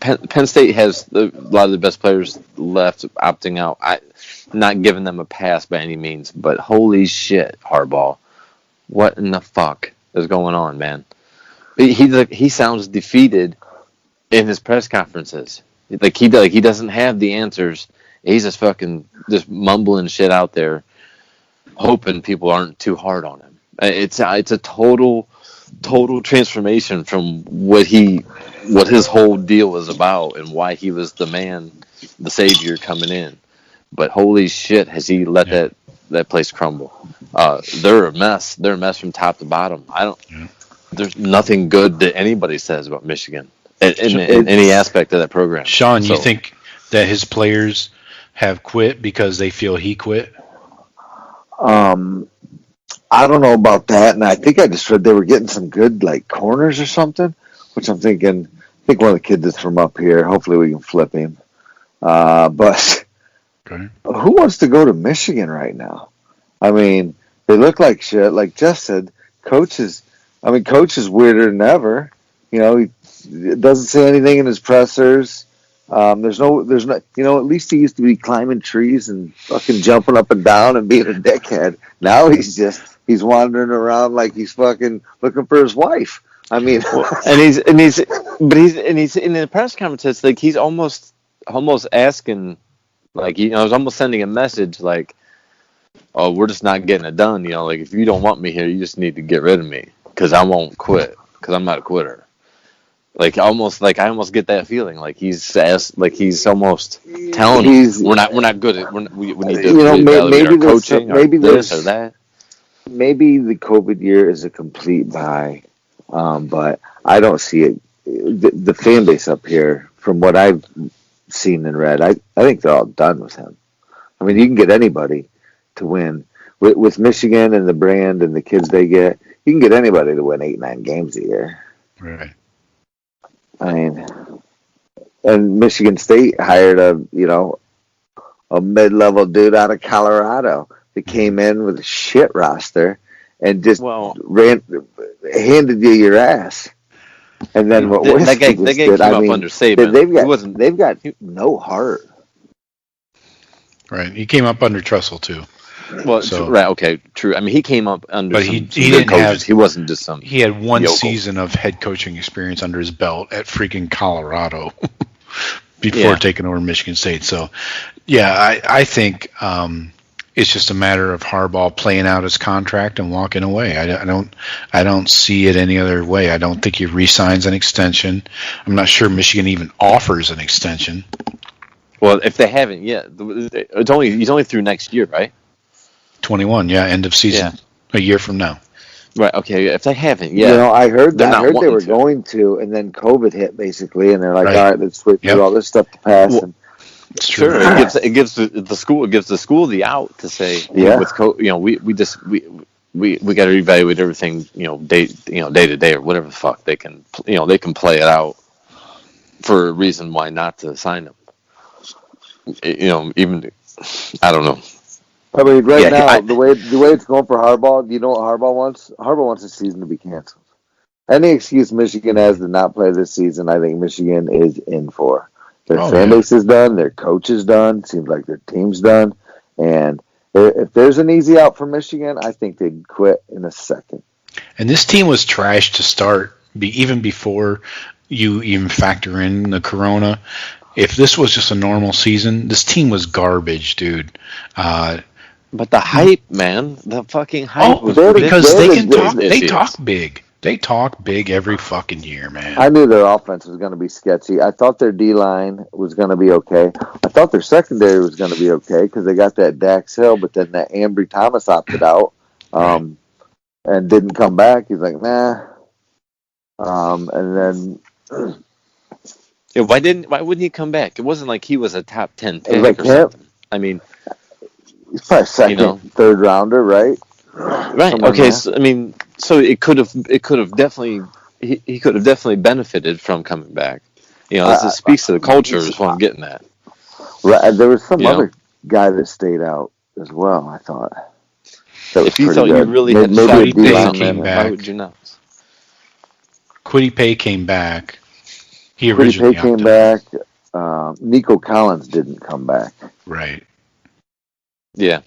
Penn State has a lot of the best players left opting out. Not giving them a pass by any means, but holy shit, Harbaugh. What in the fuck is going on, man? He sounds defeated in his press conferences. He doesn't have the answers. He's just mumbling shit out there, hoping people aren't too hard on him. It's a total transformation from what his whole deal was about and why he was the man, the savior coming in. But holy shit, has he let that place crumble? They're a mess. They're a mess from top to bottom. There's nothing good that anybody says about Michigan in any aspect of that program. Shawn, you think that his players have quit because they feel he quit? I don't know about that, and I think I just read they were getting some good corners or something, which I'm thinking. I think one of the kids is from up here. Hopefully, we can flip him. But who wants to go to Michigan right now? I mean, they look like shit. Like Jeff said, Coach is weirder than ever. He doesn't say anything in his pressers. There's no, at least he used to be climbing trees and fucking jumping up and down and being a dickhead. Now he's wandering around like he's fucking looking for his wife. I mean, and he's in the press conference. It's like he's almost asking, like, I was almost sending a message like, "Oh, we're just not getting it done." Like, if you don't want me here, you just need to get rid of me because I won't quit because I'm not a quitter. Like, I almost get that feeling. Like he's almost telling him we're not good at. We need to evaluate our coaching, maybe this or that. Maybe the COVID year is a complete buy, but I don't see it. The fan base up here, from what I've seen and read, I think they're all done with him. I mean, you can get anybody to win with Michigan and the brand and the kids they get. You can get anybody to win 8-9 games a year. Right. I mean, and Michigan State hired a mid-level dude out of Colorado that came in with a shit roster and just handed you your ass. And then what that guy came up under Saban. They've got no heart. Right. He came up under Trussell too. Well, right, okay, true. I mean, he came up under but some he good didn't coaches. He wasn't just some. He had one yokel. season of head coaching experience under his belt at freaking Colorado before taking over Michigan State. So, yeah, I think it's just a matter of Harbaugh playing out his contract and walking away. I don't see it any other way. I don't think he re-signs an extension. I'm not sure Michigan even offers an extension. Well, if they haven't yet, he's only through next year, right? 21, end of season, a year from now. Right, okay, if they haven't yet. I heard they were going to, and then COVID hit, basically, and they're like, all right, let's wait for all this stuff to pass. Well, and it's true. It gives the school the out to say, we got to evaluate everything, day to day or whatever the fuck they can play it out for a reason why not to sign them. Even I don't know. I mean, now, the way it's going for Harbaugh, do you know what Harbaugh wants? Harbaugh wants the season to be canceled. Any excuse Michigan has to not play this season, I think Michigan is in for. Their fan base is done. Their coach is done. Seems like their team's done. And if there's an easy out for Michigan, I think they'd quit in a second. And this team was trash to start, even before you even factor in the corona. If this was just a normal season, this team was garbage, dude. But the hype, man, the fucking hype was because they talk big. They talk big every fucking year, man. I knew their offense was going to be sketchy. I thought their D-line was going to be okay. I thought their secondary was going to be okay because they got that Dax Hill, but then that Ambry Thomas opted out and didn't come back. He's like, nah. And then... why wouldn't he come back? It wasn't like he was a top 10 pick or something. I mean... He's probably second, third rounder, right? Right. Somewhere okay. So it could have definitely he could have definitely benefited from coming back. This speaks to the culture. Is what I'm getting at. Right. There was some other guy that stayed out as well. I thought. If you thought you really had Kwity Paye came back, why would you not? Kwity Paye came back. He originally came back. Nico Collins didn't come back. Right. Yeah.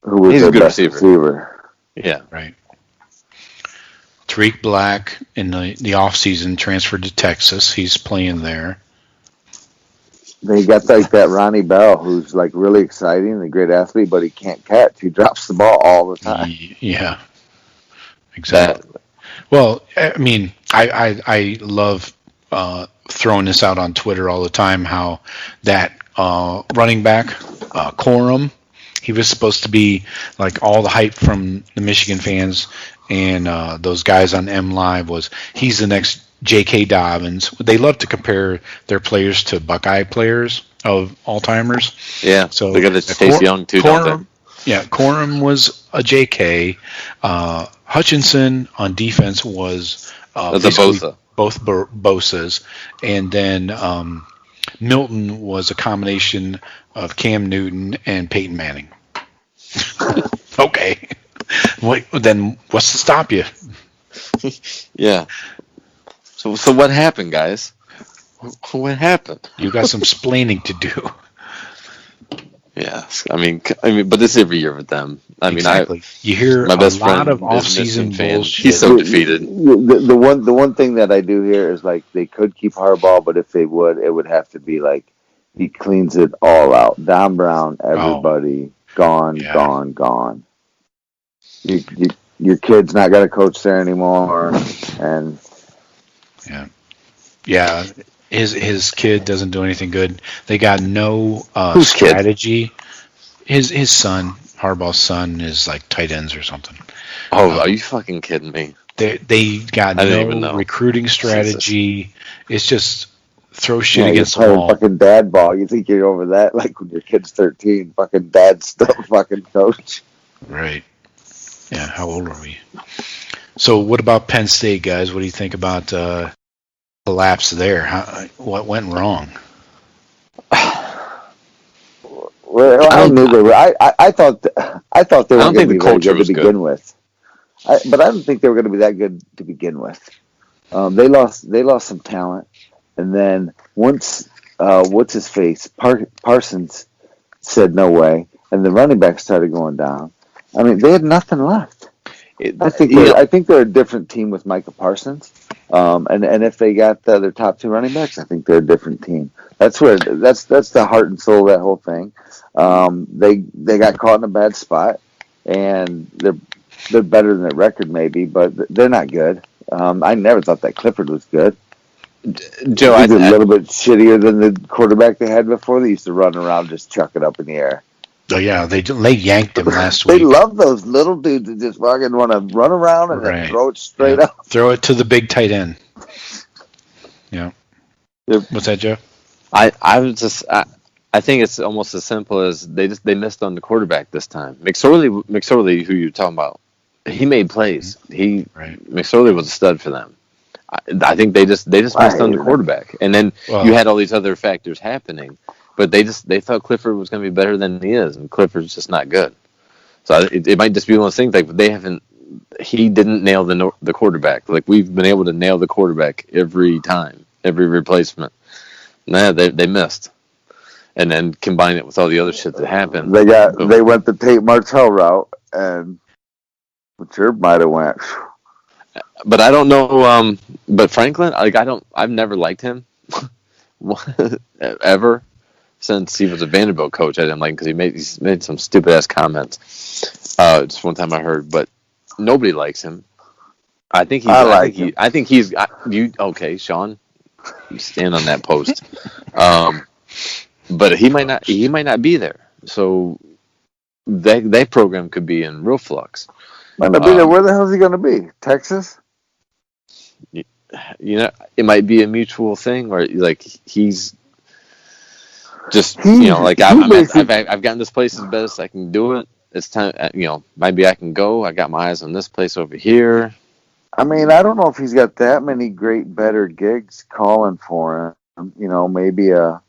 Who was a good receiver. Yeah. Right. Tariq Black in the offseason transferred to Texas. He's playing there. They got like that Ronnie Bell, who's like really exciting and a great athlete, but he can't catch. He drops the ball all the time. Yeah. Exactly. Well, I mean, I love throwing this out on Twitter all the time, how that running back, Corum, he was supposed to be like all the hype from the Michigan fans and those guys on M Live was he's the next J.K. Dobbins. They love to compare their players to Buckeye players of all-timers. Yeah, so they got to Chase Young too, don't they? Yeah, Corum was a J.K. Hutchinson on defense was that's a Bosa. Both Bosas, and then Milton was a combination of Cam Newton and Peyton Manning. Okay. Then what's to stop you? Yeah. So what happened, guys? What happened? You got some splaining to do. Yes, I mean, but this is every year with them. I mean, Exactly. You hear my best a lot friend of is a off-season Michigan fan. bullshit. He's so defeated. The one thing that I do hear is like they could keep Harbaugh, but if they would, it would have to be like he cleans it all out. Don Brown, everybody gone. Your kid's not got a coach there anymore, and yeah. His kid doesn't do anything good. They got no Whose kid? strategy. His son, Harbaugh's son, is like tight ends or something. Oh, are you fucking kidding me? They got I didn't even no know. recruiting strategy. Jesus. It's just throw shit you're against the playing wall. fucking dad ball. You think you're over that? Like when your kid's 13, fucking dad's still fucking coach. Right. Yeah. How old are we? So what about Penn State, guys? What do you think about collapse there? What went wrong? Well, I knew they were. I thought they were going to be very good to begin with. But I don't think they were going to be that good to begin with. They lost some talent, and then once what's his face Parsons said no way, and the running back started going down. I mean, they had nothing left. I think they're a different team with Micah Parsons, and if they got their top two running backs, I think they're a different team. That's the heart and soul of that whole thing. They got caught in a bad spot, and they're better than their record maybe, but they're not good. I never thought that Clifford was good. Joe, he's a little bit shittier than the quarterback they had before. They used to run around, just chuck it up in the air. Oh yeah, they yanked him last They week. love those little dudes that just fucking want to run around and then throw it straight up. Throw it to the big tight end. Yeah. Yep. What's that, Joe? I think it's almost as simple as they missed on the quarterback this time. McSorley, who you're talking about, he made plays. McSorley was a stud for them. I think they just missed on the quarterback, and then you had all these other factors happening. But they thought Clifford was going to be better than he is, and Clifford's just not good. So it might just be one of those things like he didn't nail the quarterback. Like we've been able to nail the quarterback every time, every replacement. Nah, they missed, and then combine it with all the other shit that happened. They went the Tate Martell route, and sure might have went. But I don't know. But Franklin, I've never liked him ever. Since he was a Vanderbilt coach, I didn't like him because he made some stupid ass comments. Just one time I heard, but nobody likes him. I think he's okay, Shawn. You stand on that post. But he might not be there. So that program could be in real flux. Might not be there. Where the hell is he going to be? Texas? You know, it might be a mutual thing, or like he's. Just I've gotten this place as best I can do it. It's time, maybe I can go. I got my eyes on this place over here. I mean, I don't know if he's got that many better gigs calling for him. Maybe I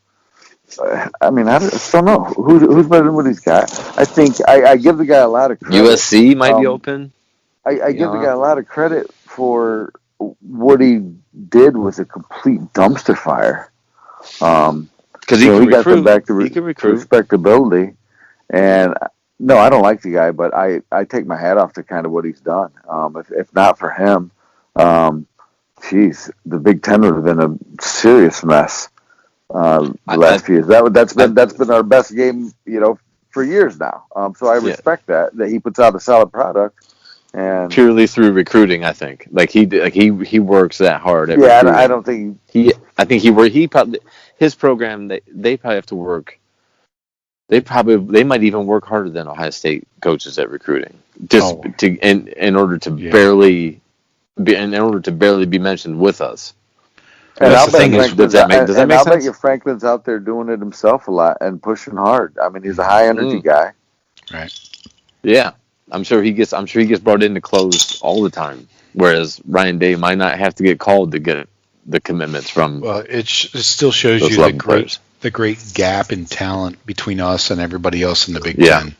just don't know who's better than what he's got. I think I give the guy a lot of credit. USC might be open. I give the guy a lot of credit for what he did was a complete dumpster fire. Because he got them back to respectability, and no, I don't like the guy, but I take my hat off to kind of what he's done. If not for him, the Big Ten would have been a serious mess the last few years. That's been our best game, for years now. So I respect that he puts out a solid product. And purely through recruiting, I think. He works that hard. I don't think his program. They probably have to work. They might even work harder than Ohio State coaches at recruiting, in order to barely be mentioned with us. And I'll bet you Franklin's out there doing it himself a lot and pushing hard. I mean, he's a high energy guy. Right. Yeah. I'm sure he gets brought in to close all the time, whereas Ryan Day might not have to get called to get the commitments from. Well, it still shows you the great gap in talent between us and everybody else in the Big Ten.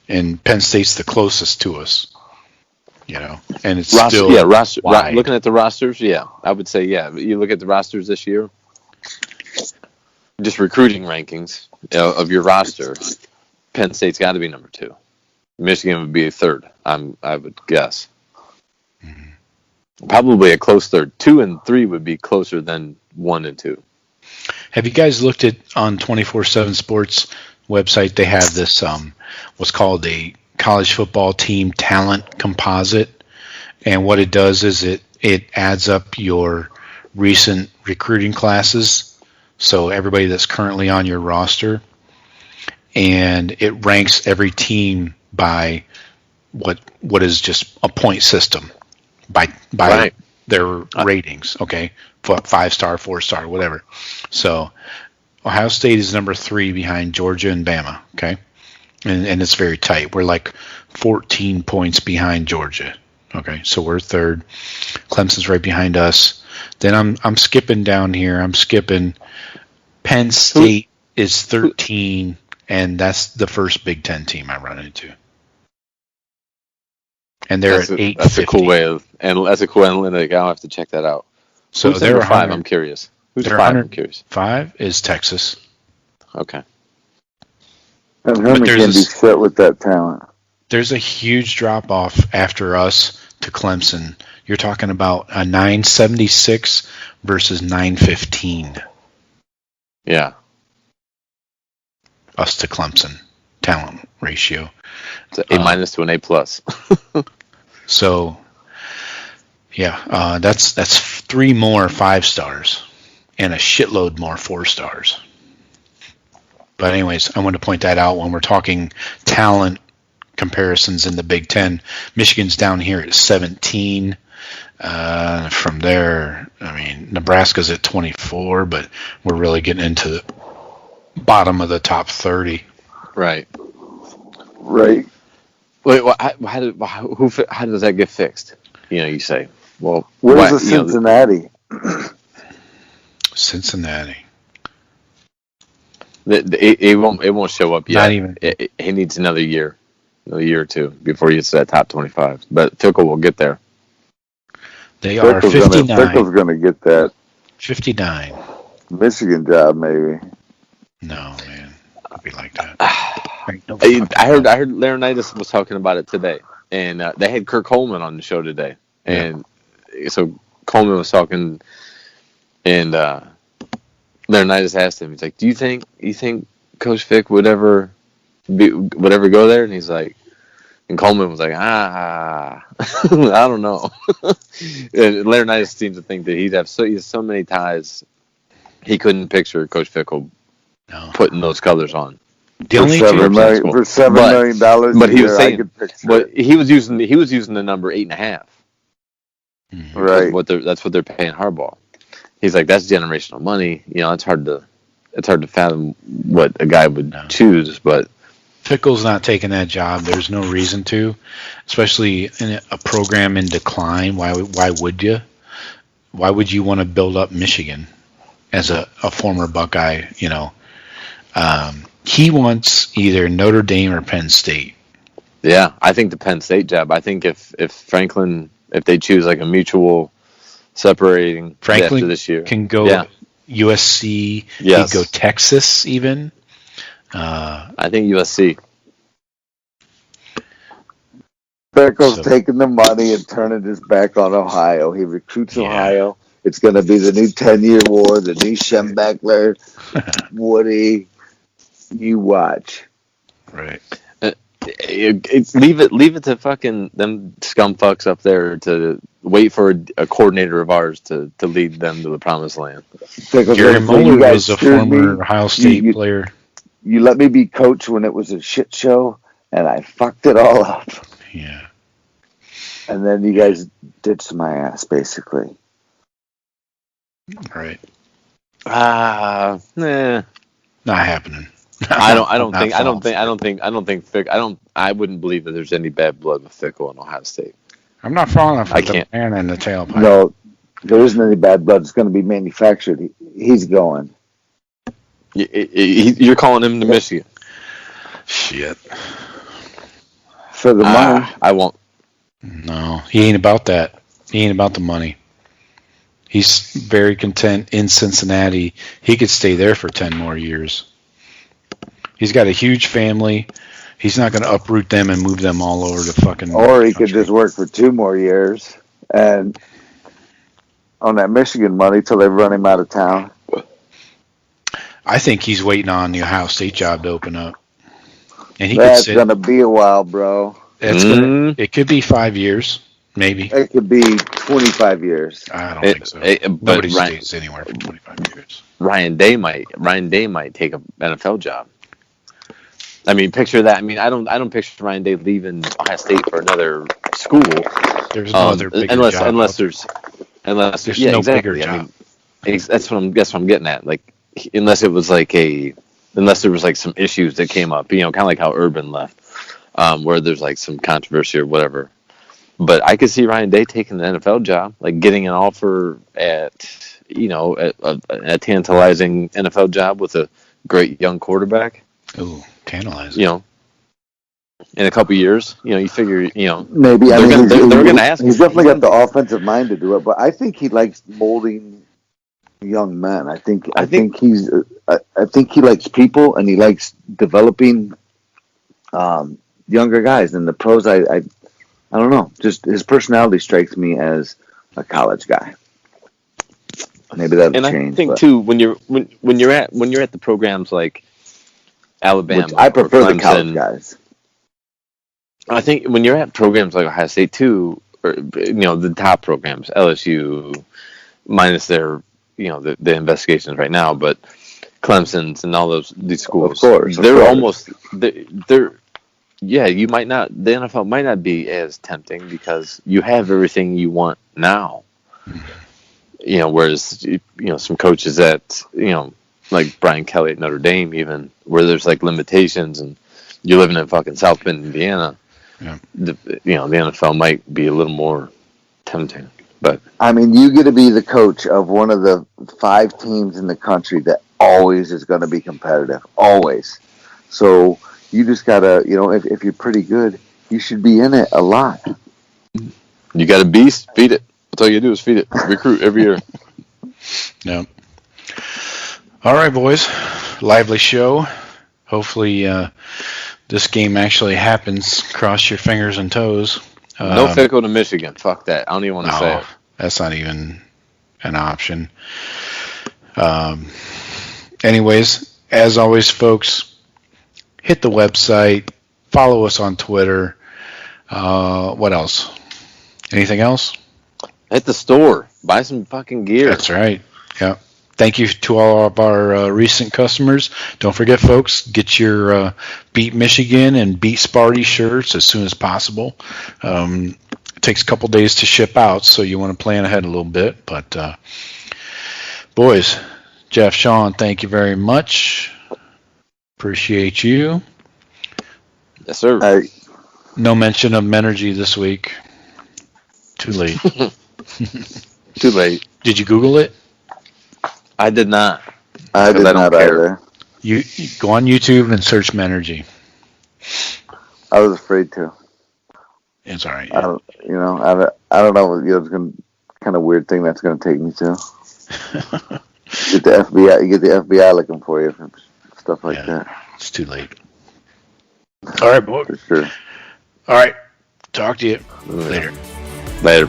And Penn State's the closest to us. and it's roster, still wide. Looking at the rosters, I would say, you look at the rosters this year, just recruiting rankings of your roster, Penn State's got to be number 2. Michigan would be a third, I would guess. Probably a close third. 2 and 3 would be closer than 1 and 2. Have you guys looked at on 24/7 Sports website? They have this what's called a college football team talent composite, and what it does is it adds up your recent recruiting classes, so everybody that's currently on your roster, and it ranks every team by what is just a point system by Right. their ratings. Okay, 5-star, 4-star, whatever. So Ohio State is number 3 behind Georgia and Bama. Okay, and it's very tight. We're like 14 points behind Georgia. Okay, so we're third. Clemson's right behind us. Then I'm skipping down here. I'm skipping. Penn State is 13, and that's the first Big Ten team I run into. And they're at 8. That's a cool way that's a cool analytic. I'll have to check that out. So who's they're number 5? I'm curious. Who's 5? I'm curious. 5 is Texas. Okay. And Herman can be set with that talent. There's a huge drop off after us to Clemson. You're talking about a 976 versus 915. Yeah. Us to Clemson talent ratio. It's an A- to an A+. So, yeah, that's 3 more 5-stars and a shitload more 4-stars. But anyways, I want to point that out when we're talking talent comparisons in the Big Ten. Michigan's down here at 17. From there, I mean, Nebraska's at 24, but we're really getting into the bottom of the top 30. Right. Right. Wait, how does that get fixed? You say, well, where's the Cincinnati? Cincinnati. It won't show up yet. Not even. He needs another year or two before he gets to that top 25. But Fickle will get there. They are 59. Fickle's going to get that 59. Michigan job, maybe. No, man. I'll be like that. I heard Laurinaitis was talking about it today, and they had Kirk Coleman on the show today, and so Coleman was talking, and Laurinaitis asked him, he's like, "Do you think Coach Fick would ever go there?" And he's like, and Coleman was like, I don't know. And Laurinaitis seems to think that he has so many ties, he couldn't picture Coach Fickle putting those colors on. The only for $7 million, but he was saying, but he was using the number 8.5. Mm-hmm. Right. That's what they're paying Harbaugh. He's like, that's generational money. It's hard to fathom what a guy would choose. But Fickle's not taking that job. There's no reason to, especially in a program in decline. Why would you? Why would you want to build up Michigan as a former Buckeye? He wants either Notre Dame or Penn State. Yeah, I think the Penn State job. I think if Franklin, if they choose like a mutual separating Franklin after this year, can go USC. Yes. He could go Texas even. I think USC. Fickle's taking the money and turning his back on Ohio. He recruits Ohio. It's going to be the new 10-year war, the new Schembechler, Woody. You watch. Right. Leave it to fucking them scum fucks up there to wait for a coordinator of ours to lead them to the promised land. Gary Mueller was a former Ohio State player. You let me be coach when it was a shit show, and I fucked it all up. Yeah. And then you guys ditched my ass, basically. Right. Nah. Not happening. I wouldn't believe that there's any bad blood with Fickle in Ohio State. I'm not falling off the man in the tailpipe. No, there isn't any bad blood. It's going to be manufactured. He's going. You're calling him to Michigan. Shit. For the money. I won't. No, he ain't about that. He ain't about the money. He's very content in Cincinnati. He could stay there for 10 more years. He's got a huge family. He's not going to uproot them and move them all over to fucking Or he country. could just work for 2 more years and on that Michigan money till they run him out of town. I think he's waiting on the Ohio State job to open up. And he That's could going to be a while, bro. It could be 5 years, maybe. It could be 25 years. I don't think so. Nobody stays anywhere for 25 years. Ryan Day might take an NFL job. I mean, picture that. I mean, I don't picture Ryan Day leaving Ohio State for another school. There's no other bigger job. Unless there's no exactly. bigger job. I mean, that's what I'm getting at. Like, unless there was like some issues that came up, kind of like how Urban left, where there's like some controversy or whatever. But I could see Ryan Day taking the NFL job, like getting an offer at a tantalizing NFL job with a great young quarterback. Ooh, tantalizing. In a couple years, you figure, maybe. they're going to ask. He's definitely got the offensive mind to do it, but I think he likes molding young men. I think he likes people and he likes developing younger guys. And the pros, I don't know. Just his personality strikes me as a college guy. Maybe that'll change. And I think too, when you're at the programs like Alabama, which I prefer Clemson, the college guys. I think when you're at programs like Ohio State too, or the top programs, LSU, minus their the investigations right now, but Clemson's and all these schools, you might not, the NFL might not be as tempting because you have everything you want now. Whereas some coaches at like Brian Kelly at Notre Dame, even where there's like limitations and you're living in fucking South Bend, Indiana. Yeah. The NFL might be a little more tempting. But I mean, you get to be the coach of one of the 5 teams in the country that always is going to be competitive, always. So you just gotta, if you're pretty good, you should be in it a lot. You got a beast, feed it. That's all you do is feed it. Recruit every year. Yeah. All right, boys. Lively show. Hopefully, this game actually happens. Cross your fingers and toes. No Fickle to Michigan. Fuck that. I don't even want to say it. That's not even an option. Anyways, as always, folks, hit the website. Follow us on Twitter. What else? Anything else? Hit the store. Buy some fucking gear. That's right. Yeah. Thank you to all of our recent customers. Don't forget, folks, get your Beat Michigan and Beat Sparty shirts as soon as possible. It takes a couple days to ship out, so you want to plan ahead a little bit. But, boys, Jeff, Shawn, thank you very much. Appreciate you. Yes, sir. No mention of Menergy this week. Too late. Too late. Did you Google it? I did not. I did not either. You go on YouTube and search Menergy. I was afraid to. It's all right. I don't know. It's going kind of weird thing that's going to take me to. Get the FBI. You get the FBI looking for you for stuff like that. It's too late. All right, boy. For sure. All right. Talk to you later. Later.